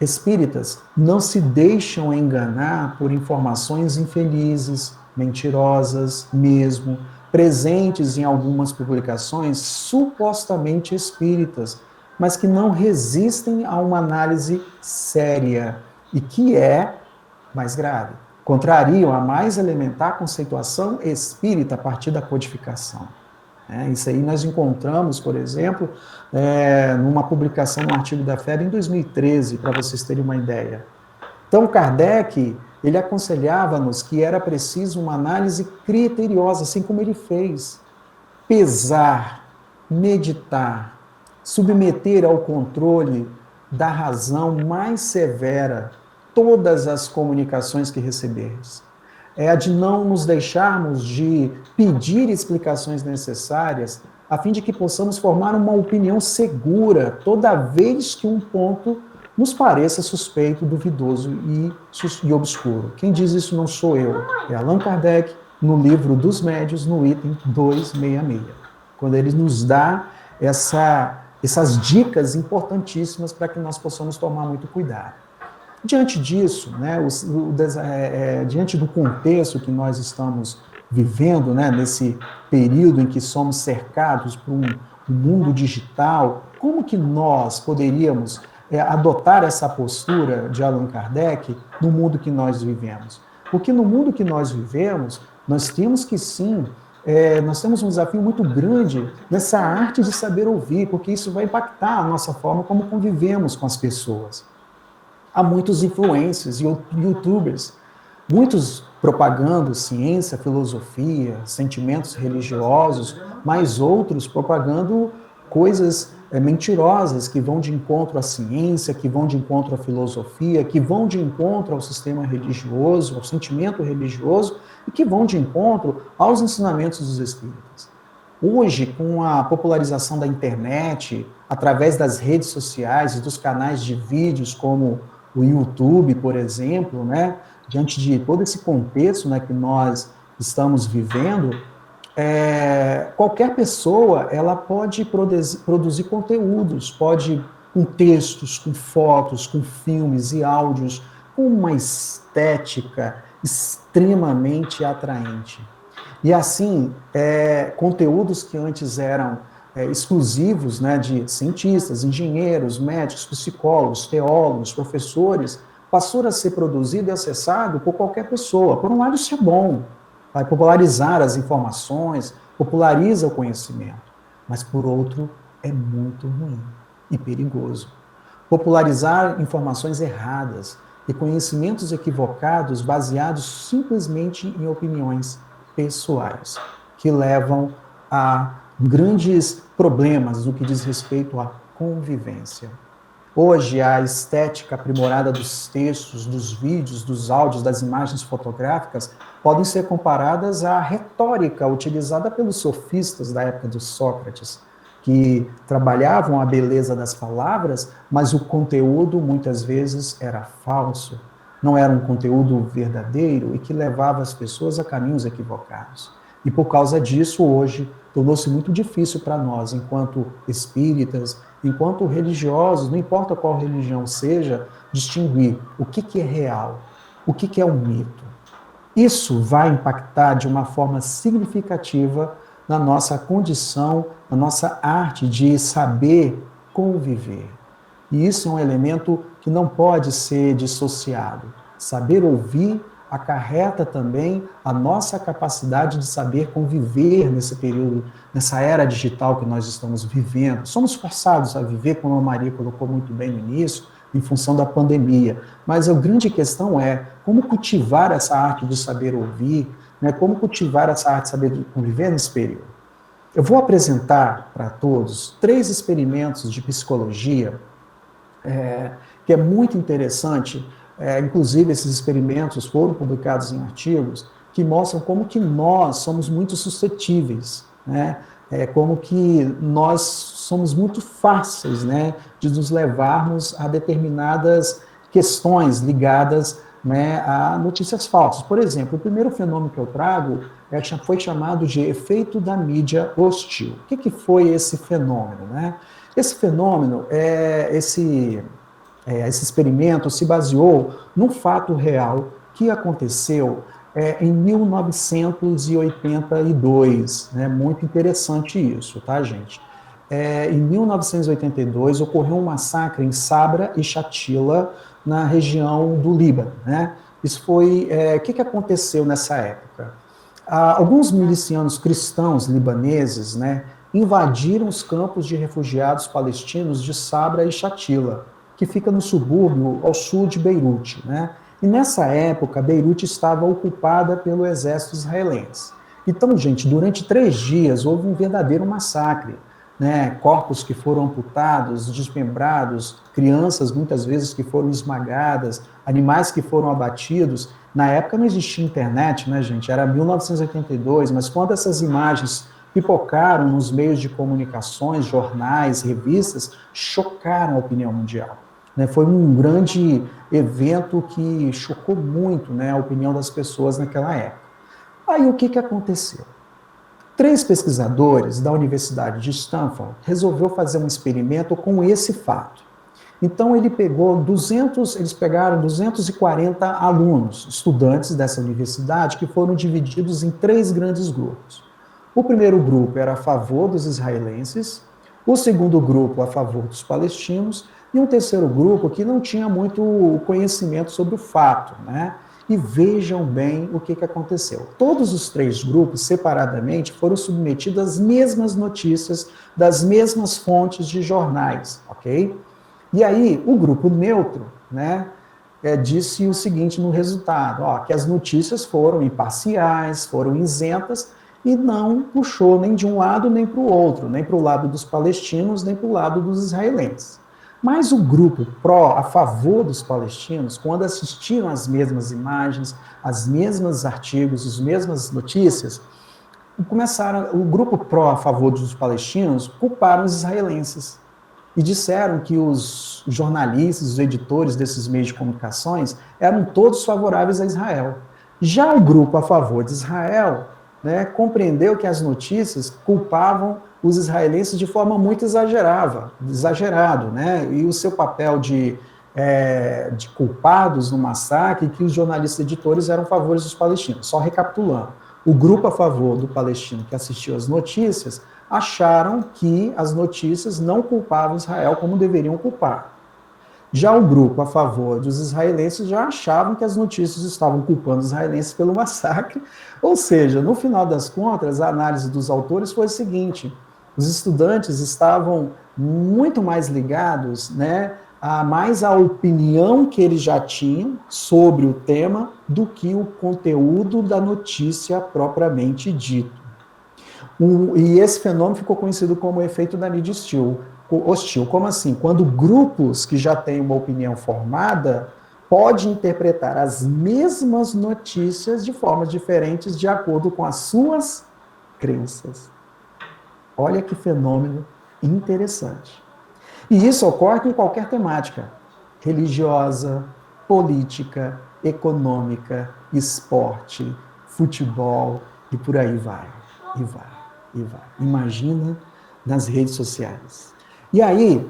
espíritas não se deixam enganar por informações infelizes, mentirosas mesmo, presentes em algumas publicações supostamente espíritas, mas que não resistem a uma análise séria e que é mais grave. Contrariam a mais elementar conceituação espírita a partir da codificação. Isso aí nós encontramos, por exemplo, numa publicação no artigo da FEB em 2013, para vocês terem uma ideia. Então, Kardec, ele aconselhava-nos que era preciso uma análise criteriosa, assim como ele fez. Pesar, meditar, submeter ao controle da razão mais severa todas as comunicações que receberes. É a de não nos deixarmos de pedir explicações necessárias a fim de que possamos formar uma opinião segura toda vez que um ponto nos pareça suspeito, duvidoso e obscuro. Quem diz isso não sou eu, é Allan Kardec, no livro dos Médiuns, no item 266, quando ele nos dá essas dicas importantíssimas para que nós possamos tomar muito cuidado. Diante disso, né, diante do contexto que nós estamos vivendo, né, nesse período em que somos cercados por um mundo digital, como que nós poderíamos adotar essa postura de Allan Kardec no mundo que nós vivemos? Porque no mundo que nós vivemos, nós temos que sim, nós temos um desafio muito grande nessa arte de saber ouvir, porque isso vai impactar a nossa forma como convivemos com as pessoas. Há muitos influencers e youtubers, muitos propagando ciência, filosofia, sentimentos religiosos, mas outros propagando coisas mentirosas que vão de encontro à ciência, que vão de encontro à filosofia, que vão de encontro ao sistema religioso, ao sentimento religioso e que vão de encontro aos ensinamentos dos espíritas. Hoje, com a popularização da internet, através das redes sociais e dos canais de vídeos como o YouTube, por exemplo, né, diante de todo esse contexto, né, que nós estamos vivendo, qualquer pessoa ela pode produzir conteúdos, pode com textos, com fotos, com filmes e áudios, com uma estética extremamente atraente. E assim, conteúdos que antes eram exclusivos, né, de cientistas, engenheiros, médicos, psicólogos, teólogos, professores, passou a ser produzido e acessado por qualquer pessoa. Por um lado, isso é bom, vai popularizar as informações, populariza o conhecimento, mas por outro, é muito ruim e perigoso. Popularizar informações erradas e conhecimentos equivocados baseados simplesmente em opiniões pessoais, que levam a grandes problemas no que diz respeito à convivência. Hoje, a estética aprimorada dos textos, dos vídeos, dos áudios, das imagens fotográficas podem ser comparadas à retórica utilizada pelos sofistas da época de Sócrates, que trabalhavam a beleza das palavras, mas o conteúdo muitas vezes era falso, não era um conteúdo verdadeiro e que levava as pessoas a caminhos equivocados. E por causa disso, hoje, tornou-se muito difícil para nós, enquanto espíritas, enquanto religiosos, não importa qual religião seja, distinguir o que é real, o que é um mito. Isso vai impactar de uma forma significativa na nossa condição, na nossa arte de saber conviver. E isso é um elemento que não pode ser dissociado. Saber ouvir acarreta também a nossa capacidade de saber conviver nesse período, nessa era digital que nós estamos vivendo. Somos forçados a viver, como a Maria colocou muito bem no início, em função da pandemia. Mas a grande questão é como cultivar essa arte de saber ouvir, né? Como cultivar essa arte de saber conviver nesse período. Eu vou apresentar para todos 3 experimentos de psicologia que é muito interessante. Inclusive, esses experimentos foram publicados em artigos que mostram como que nós somos muito suscetíveis, né? Como que nós somos muito fáceis, né, de nos levarmos a determinadas questões ligadas, né, a notícias falsas. Por exemplo, o primeiro fenômeno que eu trago foi chamado de efeito da mídia hostil. O que foi esse fenômeno, né? Esse fenômeno, esse experimento se baseou num fato real que aconteceu em 1982, né? Muito interessante isso, tá, gente? Em 1982 ocorreu um massacre em Sabra e Shatila, na região do Líbano, né? Isso foi, o que aconteceu nessa época? Alguns milicianos cristãos libaneses, né, invadiram os campos de refugiados palestinos de Sabra e Shatila, que fica no subúrbio ao sul de Beirute, né? E nessa época, Beirute estava ocupada pelo exército israelense. Então, gente, durante 3 dias houve um verdadeiro massacre, né? Corpos que foram amputados, desmembrados, crianças muitas vezes que foram esmagadas, animais que foram abatidos. Na época não existia internet, né, gente? Era 1982, mas quando essas imagens pipocaram nos meios de comunicações, jornais, revistas, chocaram a opinião mundial. Foi um grande evento que chocou muito, né, a opinião das pessoas naquela época. Aí o que aconteceu? 3 pesquisadores da Universidade de Stanford resolveram fazer um experimento com esse fato. Então eles pegaram 240 alunos, estudantes dessa universidade, que foram divididos em 3 grandes grupos. O primeiro grupo era a favor dos israelenses, o segundo grupo a favor dos palestinos, e um terceiro grupo que não tinha muito conhecimento sobre o fato, né? E vejam bem o que aconteceu. Todos os 3 grupos, separadamente, foram submetidos às mesmas notícias, das mesmas fontes de jornais, ok? E aí, o grupo neutro, né, disse o seguinte no resultado, que as notícias foram imparciais, foram isentas, e não puxou nem de um lado nem para o outro, nem para o lado dos palestinos, nem para o lado dos israelenses. Mas o grupo a favor dos palestinos, quando assistiram às mesmas imagens, às mesmas artigos, as mesmas notícias, o grupo pró a favor dos palestinos culparam os israelenses e disseram que os jornalistas, os editores desses meios de comunicações eram todos favoráveis a Israel. Já o grupo a favor de Israel, né, compreendeu que as notícias culpavam os israelenses de forma muito exagerado, né, e o seu papel de culpados no massacre, que os jornalistas editores eram a favor dos palestinos. Só recapitulando, o grupo a favor do palestino que assistiu às notícias acharam que as notícias não culpavam Israel como deveriam culpar. Já o grupo a favor dos israelenses já achavam que as notícias estavam culpando os israelenses pelo massacre. Ou seja, no final das contas, a análise dos autores foi a seguinte: os estudantes estavam muito mais ligados, né, mais a opinião que eles já tinham sobre o tema do que o conteúdo da notícia propriamente dito. E esse fenômeno ficou conhecido como o efeito da mídia hostil. Como assim? Quando grupos que já têm uma opinião formada podem interpretar as mesmas notícias de formas diferentes de acordo com as suas crenças. Olha que fenômeno interessante. E isso ocorre com qualquer temática: religiosa, política, econômica, esporte, futebol, e por aí vai, e vai, e vai. Imagina nas redes sociais. E aí,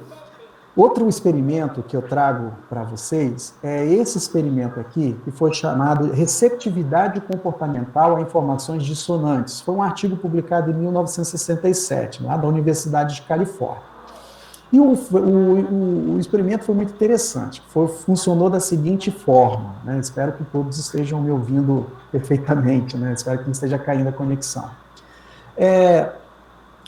outro experimento que eu trago para vocês é esse experimento aqui, que foi chamado Receptividade Comportamental a Informações Dissonantes. Foi um artigo publicado em 1967, lá da Universidade de Califórnia. E o experimento foi muito interessante. Funcionou da seguinte forma, né? Espero que todos estejam me ouvindo perfeitamente, né? Espero que não esteja caindo a conexão.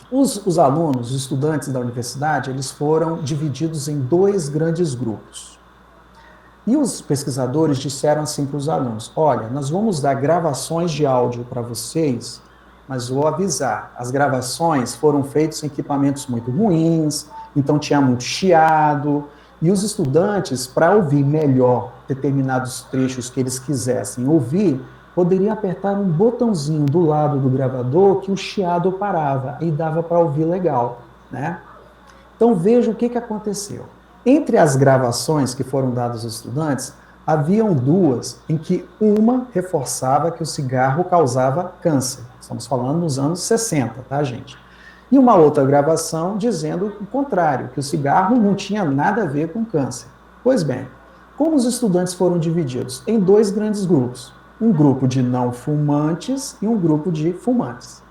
Os alunos, os estudantes da universidade, eles foram divididos em 2 grandes grupos. E os pesquisadores disseram assim para os alunos: olha, nós vamos dar gravações de áudio para vocês, mas vou avisar, as gravações foram feitas em equipamentos muito ruins, então tinha muito chiado, e os estudantes, para ouvir melhor determinados trechos que eles quisessem ouvir, poderiam apertar um botãozinho do lado do gravador que o chiado parava e dava para ouvir legal, né? Então veja o que aconteceu. Entre as gravações que foram dadas aos estudantes, haviam 2 em que uma reforçava que o cigarro causava câncer. Estamos falando nos anos 60, tá, gente? E uma outra gravação dizendo o contrário, que o cigarro não tinha nada a ver com câncer. Pois bem, como os estudantes foram divididos em 2 grandes grupos, um grupo de não fumantes e um grupo de fumantes.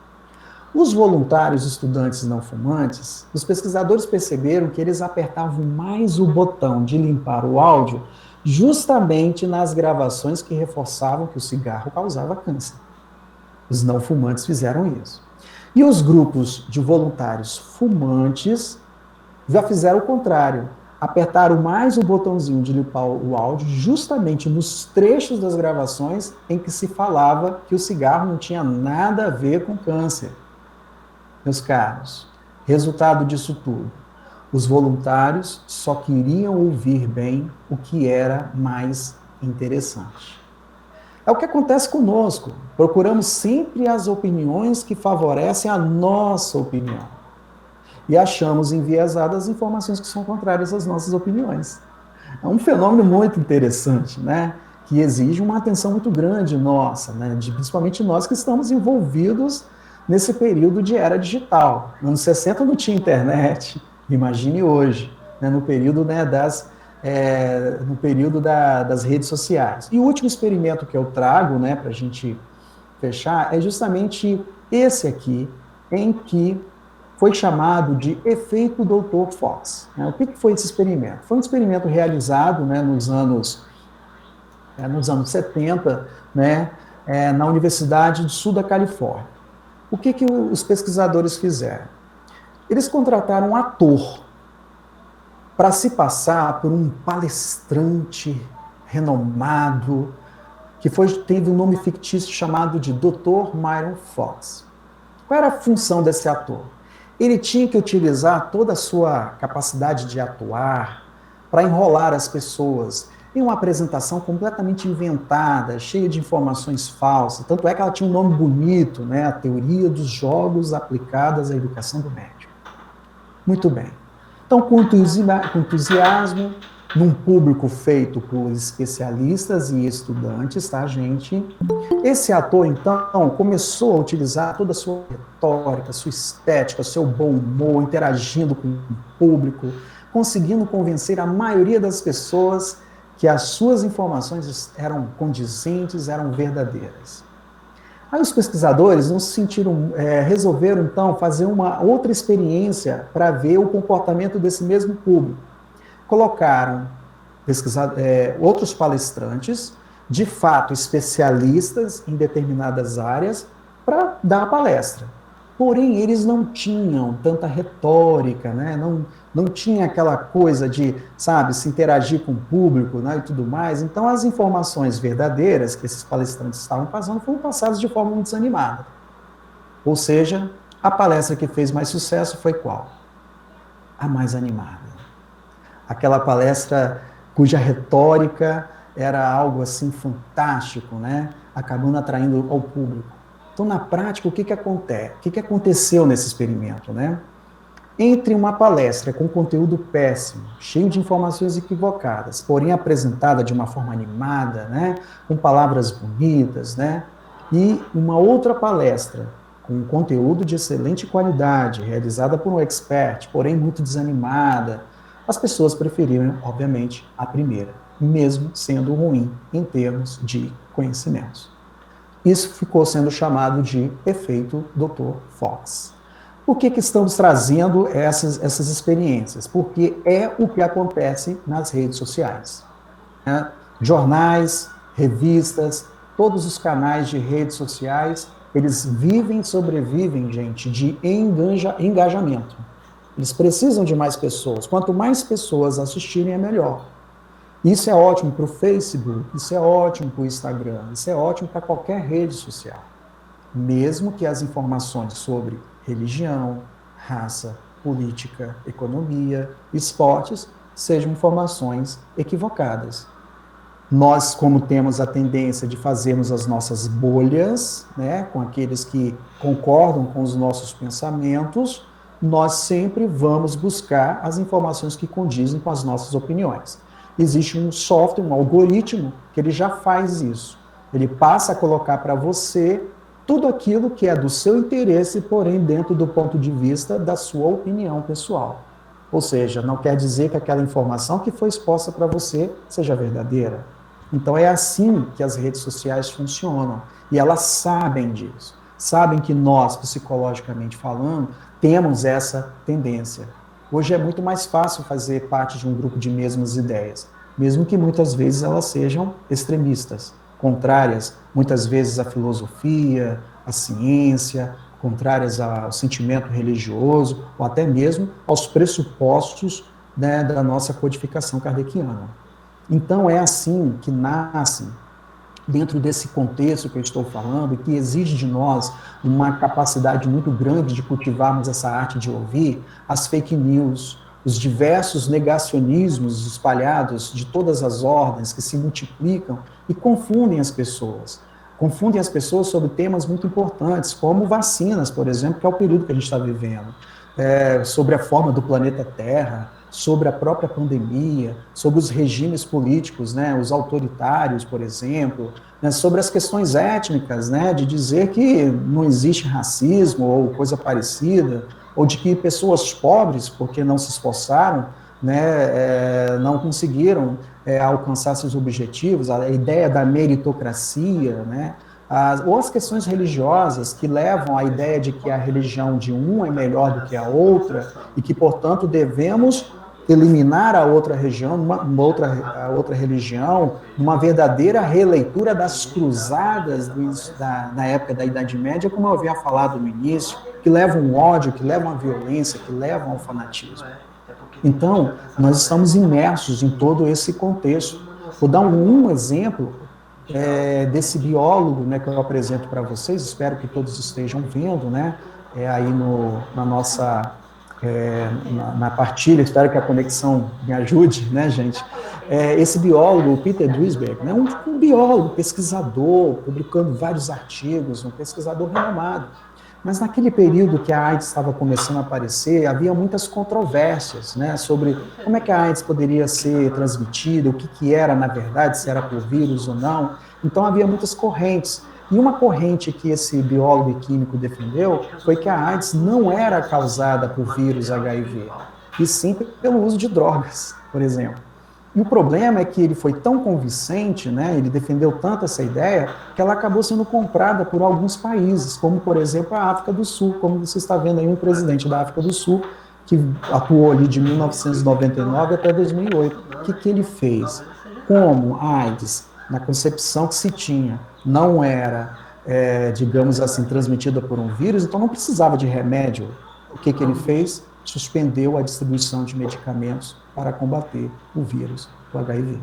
Os voluntários estudantes não fumantes, os pesquisadores perceberam que eles apertavam mais o botão de limpar o áudio justamente nas gravações que reforçavam que o cigarro causava câncer. Os não fumantes fizeram isso. E os grupos de voluntários fumantes já fizeram o contrário. Apertaram mais o botãozinho de limpar o áudio justamente nos trechos das gravações em que se falava que o cigarro não tinha nada a ver com câncer. Meus caros, resultado disso tudo: os voluntários só queriam ouvir bem o que era mais interessante. É o que acontece conosco. Procuramos sempre as opiniões que favorecem a nossa opinião. E achamos enviesadas as informações que são contrárias às nossas opiniões. É um fenômeno muito interessante, né? Que exige uma atenção muito grande nossa, né? Principalmente nós que estamos envolvidos nesse período de era digital. Nos anos 60 não tinha internet, imagine hoje, né? No período, né, das redes sociais. E o último experimento que eu trago, né, para a gente fechar, é justamente esse aqui, em que foi chamado de efeito Dr. Fox. O que foi esse experimento? Foi um experimento realizado, né, nos anos 70, né, na Universidade do Sul da Califórnia. O que os pesquisadores fizeram? Eles contrataram um ator para se passar por um palestrante renomado, que teve um nome fictício chamado de Dr. Myron Fox. Qual era a função desse ator? Ele tinha que utilizar toda a sua capacidade de atuar para enrolar as pessoas, em uma apresentação completamente inventada, cheia de informações falsas. Tanto é que ela tinha um nome bonito, né? A Teoria dos Jogos Aplicadas à Educação do Médium. Muito bem. Então, com entusiasmo, num público feito por especialistas e estudantes, tá, gente? Esse ator, então, começou a utilizar toda a sua retórica, sua estética, seu bom humor, interagindo com o público, conseguindo convencer a maioria das pessoas que as suas informações eram condizentes, eram verdadeiras. Aí os pesquisadores não se sentiram, resolveram então fazer uma outra experiência para ver o comportamento desse mesmo público. Colocaram outros palestrantes, de fato especialistas em determinadas áreas, para dar a palestra. Porém, eles não tinham tanta retórica, né? Não tinha aquela coisa de, sabe, se interagir com o público, né, e tudo mais. Então, as informações verdadeiras que esses palestrantes estavam passando foram passadas de forma muito desanimada. Ou seja, a palestra que fez mais sucesso foi qual? A mais animada. Aquela palestra cuja retórica era algo assim fantástico, né? Acabando atraindo ao público. Então, na prática, o que acontece? O que aconteceu nesse experimento, né? Entre uma palestra com conteúdo péssimo, cheio de informações equivocadas, porém apresentada de uma forma animada, né? Com palavras bonitas, né? E uma outra palestra com conteúdo de excelente qualidade, realizada por um expert, porém muito desanimada, as pessoas preferiram, obviamente, a primeira, mesmo sendo ruim em termos de conhecimentos. Isso ficou sendo chamado de efeito Dr. Fox. Por que estamos trazendo essas experiências? Porque é o que acontece nas redes sociais. Né? Jornais, revistas, todos os canais de redes sociais, eles vivem e sobrevivem, gente, de engajamento. Eles precisam de mais pessoas. Quanto mais pessoas assistirem, é melhor. Isso é ótimo para o Facebook, isso é ótimo para o Instagram, isso é ótimo para qualquer rede social. Mesmo que as informações sobre religião, raça, política, economia, esportes, sejam informações equivocadas. Nós, como temos a tendência de fazermos as nossas bolhas, né, com aqueles que concordam com os nossos pensamentos, nós sempre vamos buscar as informações que condizem com as nossas opiniões. Existe um software, um algoritmo, que ele já faz isso. Ele passa a colocar para você tudo aquilo que é do seu interesse, porém dentro do ponto de vista da sua opinião pessoal. Ou seja, não quer dizer que aquela informação que foi exposta para você seja verdadeira. Então é assim que as redes sociais funcionam. E elas sabem disso. Sabem que nós, psicologicamente falando, temos essa tendência. Hoje é muito mais fácil fazer parte de um grupo de mesmas ideias, mesmo que muitas vezes elas sejam extremistas, contrárias muitas vezes à filosofia, à ciência, contrárias ao sentimento religioso, ou até mesmo aos pressupostos, né, da nossa codificação kardeciana. Então é assim que nascem, dentro desse contexto que eu estou falando, que exige de nós uma capacidade muito grande de cultivarmos essa arte de ouvir, as fake news, os diversos negacionismos espalhados de todas as ordens que se multiplicam e confundem as pessoas. Confundem as pessoas sobre temas muito importantes, como vacinas, por exemplo, que é o período que a gente está vivendo, sobre a forma do planeta Terra, sobre a própria pandemia, sobre os regimes políticos, né, os autoritários, por exemplo, né, sobre as questões étnicas, né, de dizer que não existe racismo ou coisa parecida, ou de que pessoas pobres, porque não se esforçaram, né, não conseguiram alcançar seus objetivos, a ideia da meritocracia, né, ou as questões religiosas que levam à ideia de que a religião de um é melhor do que a outra e que, portanto, devemos eliminar a outra religião, a outra religião, uma verdadeira releitura das cruzadas na época da Idade Média, como eu havia falado no início, que levam ao ódio, que levam à violência, que levam ao fanatismo. Então, nós estamos imersos em todo esse contexto. Vou dar um exemplo desse biólogo, né, que eu apresento para vocês, espero que todos estejam vendo, né, aí na nossa... na partilha, espero que a conexão me ajude, né, gente? esse biólogo, Peter Duisberg, né, um biólogo, pesquisador, publicando vários artigos, um pesquisador renomado. Mas naquele período que a AIDS estava começando a aparecer, havia muitas controvérsias, né, sobre como é que a AIDS poderia ser transmitida, o que era, na verdade, se era por vírus ou não. Então havia muitas correntes. E uma corrente que esse biólogo e químico defendeu foi que a AIDS não era causada por vírus HIV, e sim pelo uso de drogas, por exemplo. E o problema é que ele foi tão convincente, né, ele defendeu tanto essa ideia, que ela acabou sendo comprada por alguns países, como, por exemplo, a África do Sul, como você está vendo aí um presidente da África do Sul, que atuou ali de 1999 até 2008. O que ele fez? Como a AIDS, na concepção que se tinha, não era, digamos assim, transmitida por um vírus, então não precisava de remédio. O que ele fez? Suspendeu a distribuição de medicamentos para combater o vírus, o HIV.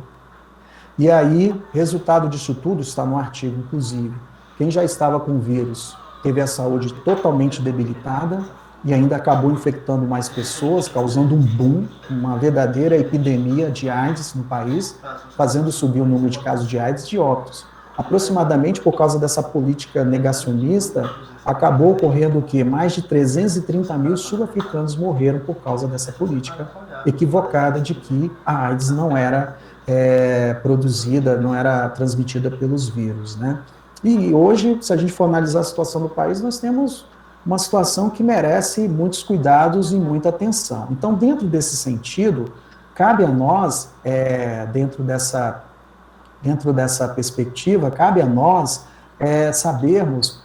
E aí, resultado disso tudo está no artigo, inclusive. Quem já estava com o vírus teve a saúde totalmente debilitada e ainda acabou infectando mais pessoas, causando um boom, uma verdadeira epidemia de AIDS no país, fazendo subir o número de casos de AIDS e de óbitos. Aproximadamente por causa dessa política negacionista, acabou ocorrendo o quê? Mais de 330 mil sul-africanos morreram por causa dessa política equivocada de que a AIDS não era produzida, não era transmitida pelos vírus, né? E hoje, se a gente for analisar a situação do país, nós temos uma situação que merece muitos cuidados e muita atenção. Então, dentro desse sentido, cabe a nós, dentro dessa perspectiva, cabe a nós sabermos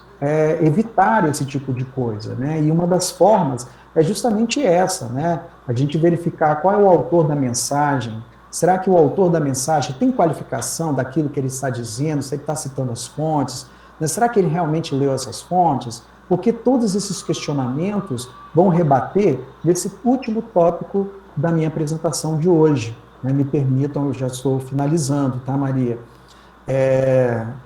evitar esse tipo de coisa, né? E uma das formas é justamente essa, né? A gente verificar qual é o autor da mensagem. Será que o autor da mensagem tem qualificação daquilo que ele está dizendo? Se ele está citando as fontes? Né? Será que ele realmente leu essas fontes? Porque todos esses questionamentos vão rebater nesse último tópico da minha apresentação de hoje. Né? Me permitam, eu já estou finalizando, tá, Maria?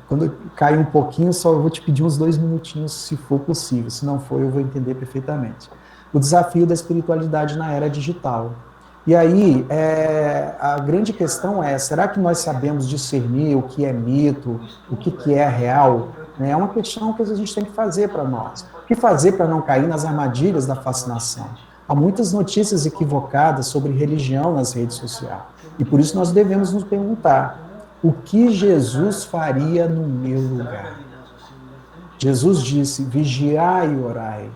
Quando cair um pouquinho, só vou te pedir uns 2 minutinhos, se for possível. Se não for, eu vou entender perfeitamente. O desafio da espiritualidade na era digital. E aí, a grande questão será que nós sabemos discernir o que é mito, o que é real? É uma questão que a gente tem que fazer para nós. O que fazer para não cair nas armadilhas da fascinação? Há muitas notícias equivocadas sobre religião nas redes sociais. E por isso nós devemos nos perguntar, o que Jesus faria no meu lugar? Jesus disse, vigiai e orai,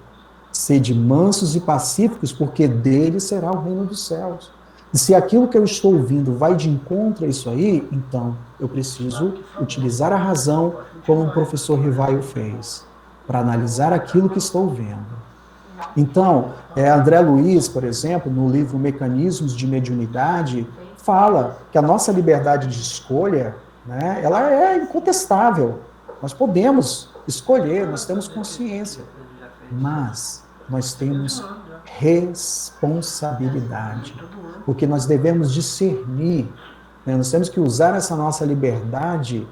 sede mansos e pacíficos, porque dele será o reino dos céus. E se aquilo que eu estou ouvindo vai de encontro a isso aí, então eu preciso utilizar a razão como o professor Rivaio fez, para analisar aquilo que estou vendo. Então, André Luiz, por exemplo, no livro Mecanismos de Mediunidade, fala que a nossa liberdade de escolha, né, ela é incontestável. Nós podemos escolher, nós temos consciência, mas nós temos responsabilidade, porque nós devemos discernir, né, nós temos que usar essa nossa liberdade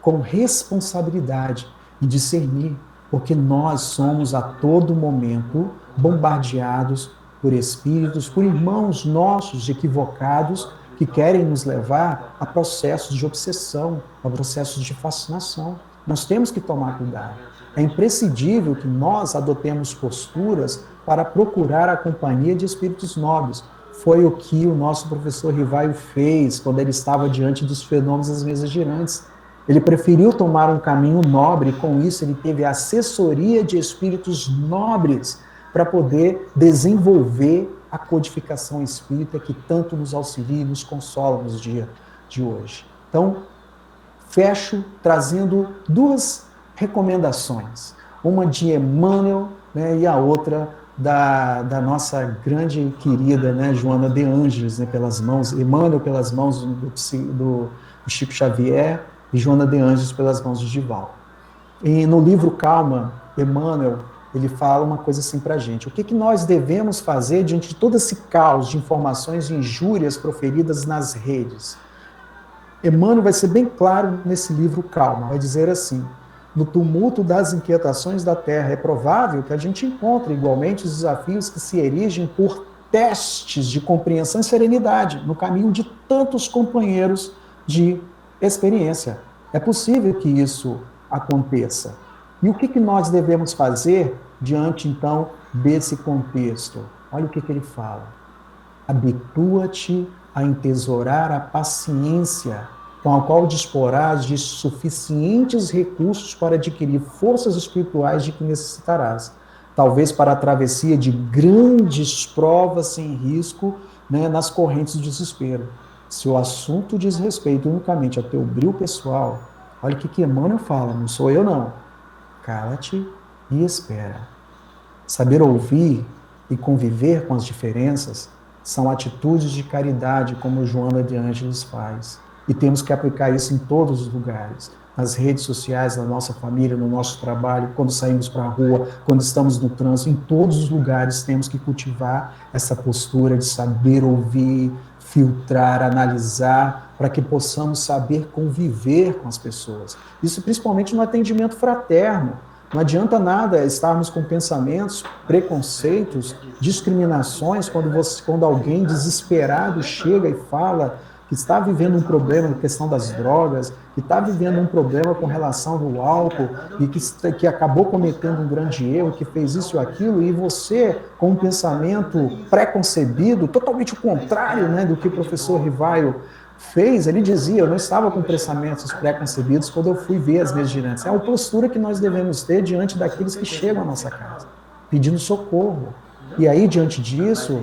com responsabilidade e discernir, porque nós somos a todo momento bombardeados por espíritos, por irmãos nossos equivocados que querem nos levar a processos de obsessão, a processos de fascinação. Nós temos que tomar cuidado. É imprescindível que nós adotemos posturas para procurar a companhia de espíritos nobres. Foi o que o nosso professor Rivaio fez quando ele estava diante dos fenômenos das mesas girantes. Ele preferiu tomar um caminho nobre e, com isso, ele teve a assessoria de espíritos nobres para poder desenvolver a codificação espírita que tanto nos auxilia e nos consola nos dias de hoje. Então, fecho trazendo 2 recomendações. Uma de Emmanuel, né, e a outra da nossa grande querida, né, Joana de Ângeles, né, Emmanuel pelas mãos do Chico Xavier e Joana de Ângeles pelas mãos de Divaldo. E no livro Calma, Emmanuel, ele fala uma coisa assim para a gente. O que nós devemos fazer diante de todo esse caos de informações e injúrias proferidas nas redes? Emmanuel vai ser bem claro nesse livro Calma, vai dizer assim, no tumulto das inquietações da terra, é provável que a gente encontre igualmente os desafios que se erigem por testes de compreensão e serenidade no caminho de tantos companheiros de experiência. É possível que isso aconteça. E o que nós devemos fazer diante, então, desse contexto? Olha o que ele fala. Habitua-te a entesourar a paciência com a qual disporás de suficientes recursos para adquirir forças espirituais de que necessitarás. Talvez para a travessia de grandes provas sem risco, né, nas correntes de desespero. Se o assunto diz respeito unicamente ao teu brio pessoal, olha o que Emmanuel fala, não sou eu não. Cala-te e espera. Saber ouvir e conviver com as diferenças são atitudes de caridade, como Joana de Ângeles faz. E temos que aplicar isso em todos os lugares. Nas redes sociais, na nossa família, no nosso trabalho, quando saímos para a rua, quando estamos no trânsito, em todos os lugares temos que cultivar essa postura de saber ouvir, filtrar, analisar, para que possamos saber conviver com as pessoas. Isso principalmente no atendimento fraterno. Não adianta nada estarmos com pensamentos, preconceitos, discriminações, quando alguém desesperado chega e fala que está vivendo um problema na questão das drogas, que está vivendo um problema com relação ao álcool, e que acabou cometendo um grande erro, que fez isso ou aquilo, e você, com um pensamento preconcebido, totalmente o contrário, né, do que o professor Rivaio fez, ele dizia, eu não estava com pensamentos preconcebidos quando eu fui ver as mesas girantes. É uma postura que nós devemos ter diante daqueles que chegam à nossa casa, pedindo socorro. E aí, diante disso,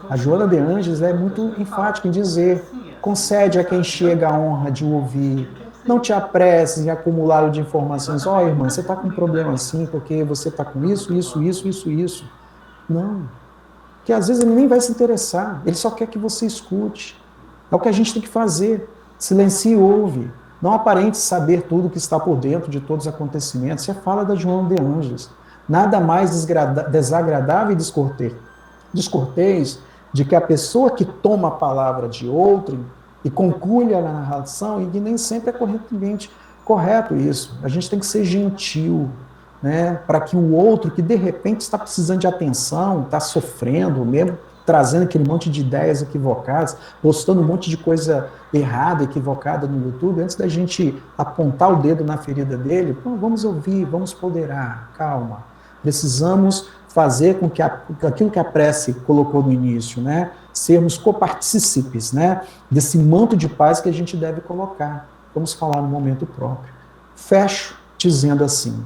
a Joana de Ângeles é muito enfática em dizer: concede a quem chega a honra de ouvir, não te apresses em acumular de informações. Ó, irmã, você está com um problema assim, porque você está com isso. Não. Que às vezes ele nem vai se interessar, ele só quer que você escute. É o que a gente tem que fazer. Silencie e ouve. Não aparente saber tudo que está por dentro de todos os acontecimentos. Você fala da Joana de Ângeles. Nada mais desagradável e descortês de que a pessoa que toma a palavra de outro e conclui a narração, e que nem sempre é corretamente correto isso. A gente tem que ser gentil, né, para que o outro, que de repente está precisando de atenção, está sofrendo, mesmo trazendo aquele monte de ideias equivocadas, postando um monte de coisa errada, equivocada no YouTube, antes da gente apontar o dedo na ferida dele, vamos ouvir, vamos ponderar, calma. Precisamos fazer com que aquilo que a prece colocou no início, né, sermos copartícipes, né, desse manto de paz que a gente deve colocar. Vamos falar no momento próprio. Fecho dizendo assim,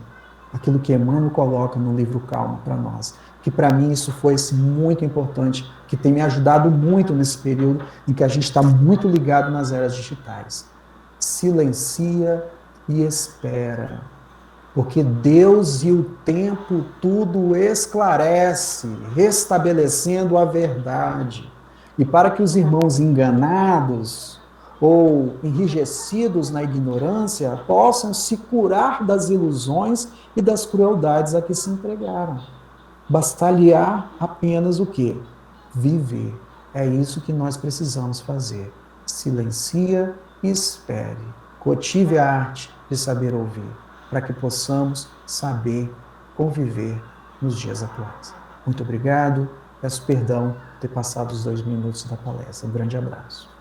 aquilo que Emmanuel coloca no livro Calma para nós, que para mim isso foi muito importante, que tem me ajudado muito nesse período em que a gente está muito ligado nas eras digitais. Silencia e espera, porque Deus e o tempo tudo esclarece, restabelecendo a verdade. E para que os irmãos enganados ou enrijecidos na ignorância possam se curar das ilusões e das crueldades a que se entregaram. Bastar-lhe-á apenas o quê? Viver. É isso que nós precisamos fazer. Silencia e espere. Cultive a arte de saber ouvir, para que possamos saber conviver nos dias atuais. Muito obrigado. Peço perdão por ter passado os 2 minutos da palestra. Um grande abraço.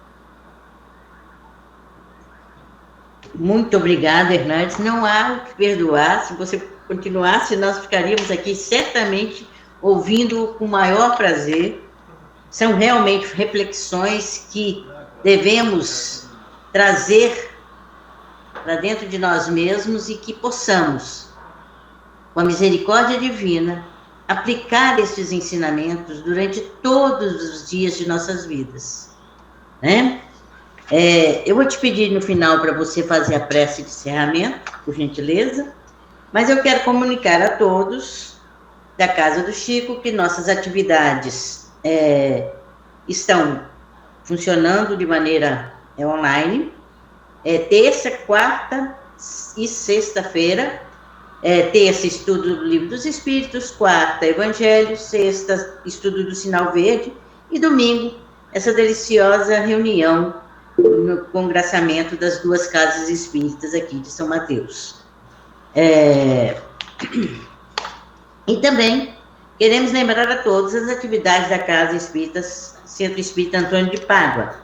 Muito obrigada, Hernandes. Não há o que perdoar. Se você continuasse, nós ficaríamos aqui certamente ouvindo com o maior prazer. São realmente reflexões que devemos trazer para dentro de nós mesmos e que possamos, com a misericórdia divina, aplicar estes ensinamentos durante todos os dias de nossas vidas, né? Eu vou te pedir no final para você fazer a prece de encerramento, por gentileza, mas eu quero comunicar a todos da Casa do Chico que nossas atividades estão funcionando de maneira online, terça, quarta e sexta-feira, terça, estudo do Livro dos Espíritos, quarta, Evangelho, sexta, estudo do Sinal Verde, e domingo, essa deliciosa reunião no congraçamento das 2 casas espíritas aqui de São Mateus. E também queremos lembrar a todos as atividades da Casa Espírita, Centro Espírita Antônio de Pádua.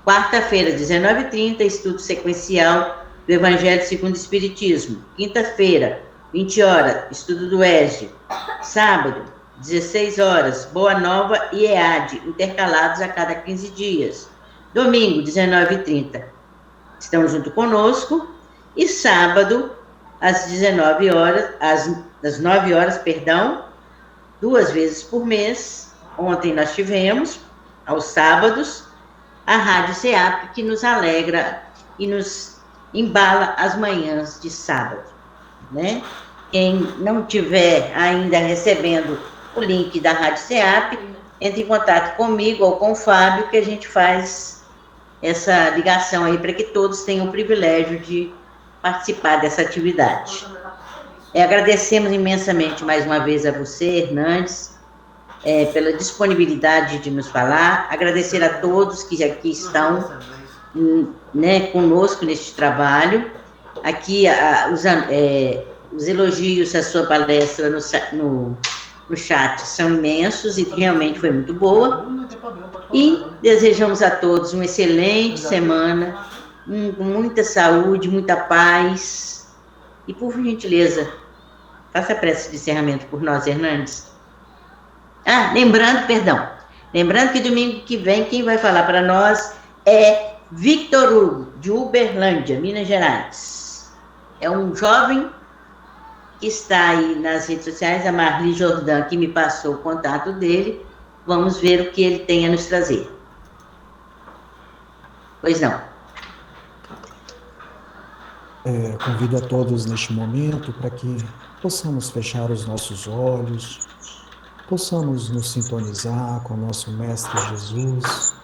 Quarta-feira, 19h30, estudo sequencial do Evangelho segundo o Espiritismo. Quinta-feira, 20 horas, estudo do ESG. Sábado, 16 horas, Boa Nova e EAD, intercalados a cada 15 dias. Domingo, 19h30, estão junto conosco. E sábado, às 19 horas, às 9 horas, 2 vezes por mês. Ontem nós tivemos, aos sábados, a Rádio SEAP, que nos alegra e nos embala as manhãs de sábado, né? Quem não tiver ainda recebendo o link da Rádio SEAP, entre em contato comigo ou com o Fábio, que a gente faz essa ligação aí para que todos tenham o privilégio de participar dessa atividade. Agradecemos imensamente mais uma vez a você, Hernandes, pela disponibilidade de nos falar, agradecer a todos que aqui estão, né, conosco neste trabalho. Aqui os elogios à sua palestra no chat são imensos e realmente foi muito boa. E desejamos a todos uma excelente semana, com muita saúde, muita paz. E, por gentileza, faça a prece de encerramento por nós, Hernandes. Lembrando que domingo que vem, quem vai falar para nós é Victor Hugo, de Uberlândia, Minas Gerais. É um jovem que está aí nas redes sociais, a Marli Jordan, que me passou o contato dele. Vamos ver o que ele tem a nos trazer. Pois não. Convido a todos neste momento para que possamos fechar os nossos olhos, possamos nos sintonizar com o nosso Mestre Jesus.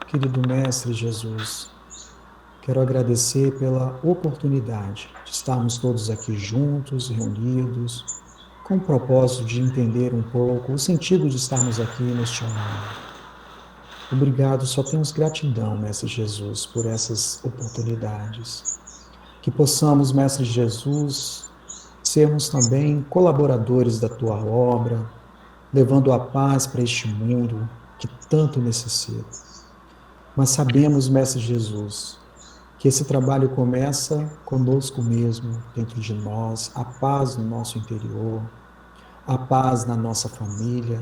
Querido Mestre Jesus, quero agradecer pela oportunidade de estarmos todos aqui juntos, reunidos, com o propósito de entender um pouco o sentido de estarmos aqui neste horário. Obrigado, só temos gratidão, Mestre Jesus, por essas oportunidades. Que possamos, Mestre Jesus, sermos também colaboradores da Tua obra, levando a paz para este mundo que tanto necessita. Mas sabemos, Mestre Jesus, que esse trabalho começa conosco mesmo, dentro de nós, a paz no nosso interior, a paz na nossa família,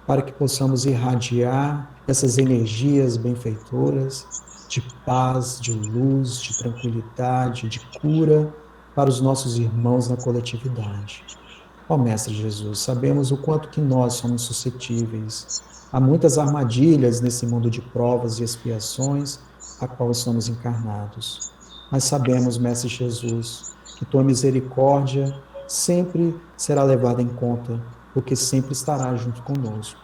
para que possamos irradiar essas energias benfeitoras de paz, de luz, de tranquilidade, de cura para os nossos irmãos na coletividade. Ó Mestre Jesus, sabemos o quanto que nós somos suscetíveis a muitas armadilhas nesse mundo de provas e expiações a qual estamos encarnados. Mas sabemos, Mestre Jesus, que Tua misericórdia sempre será levada em conta, porque sempre estará junto conosco.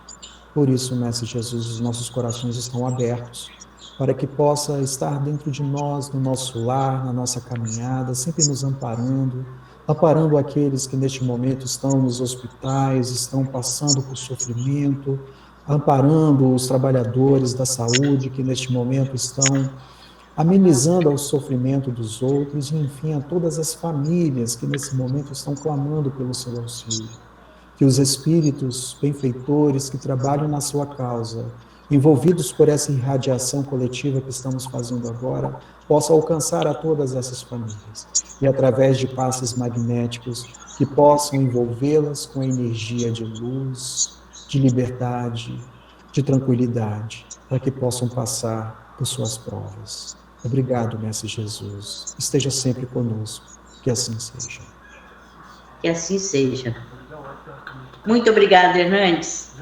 Por isso, Mestre Jesus, os nossos corações estão abertos para que possa estar dentro de nós, no nosso lar, na nossa caminhada, sempre nos amparando aqueles que neste momento estão nos hospitais, estão passando por sofrimento, amparando os trabalhadores da saúde que neste momento estão amenizando o sofrimento dos outros, e enfim, a todas as famílias que nesse momento estão clamando pelo seu auxílio. Que os espíritos benfeitores que trabalham na sua causa, envolvidos por essa irradiação coletiva que estamos fazendo agora, possam alcançar a todas essas famílias, e através de passes magnéticos, que possam envolvê-las com energia de luz, de liberdade, de tranquilidade, para que possam passar por suas provas. Obrigado, Mestre Jesus. Esteja sempre conosco. Que assim seja. Que assim seja. Muito obrigada, Hernandes.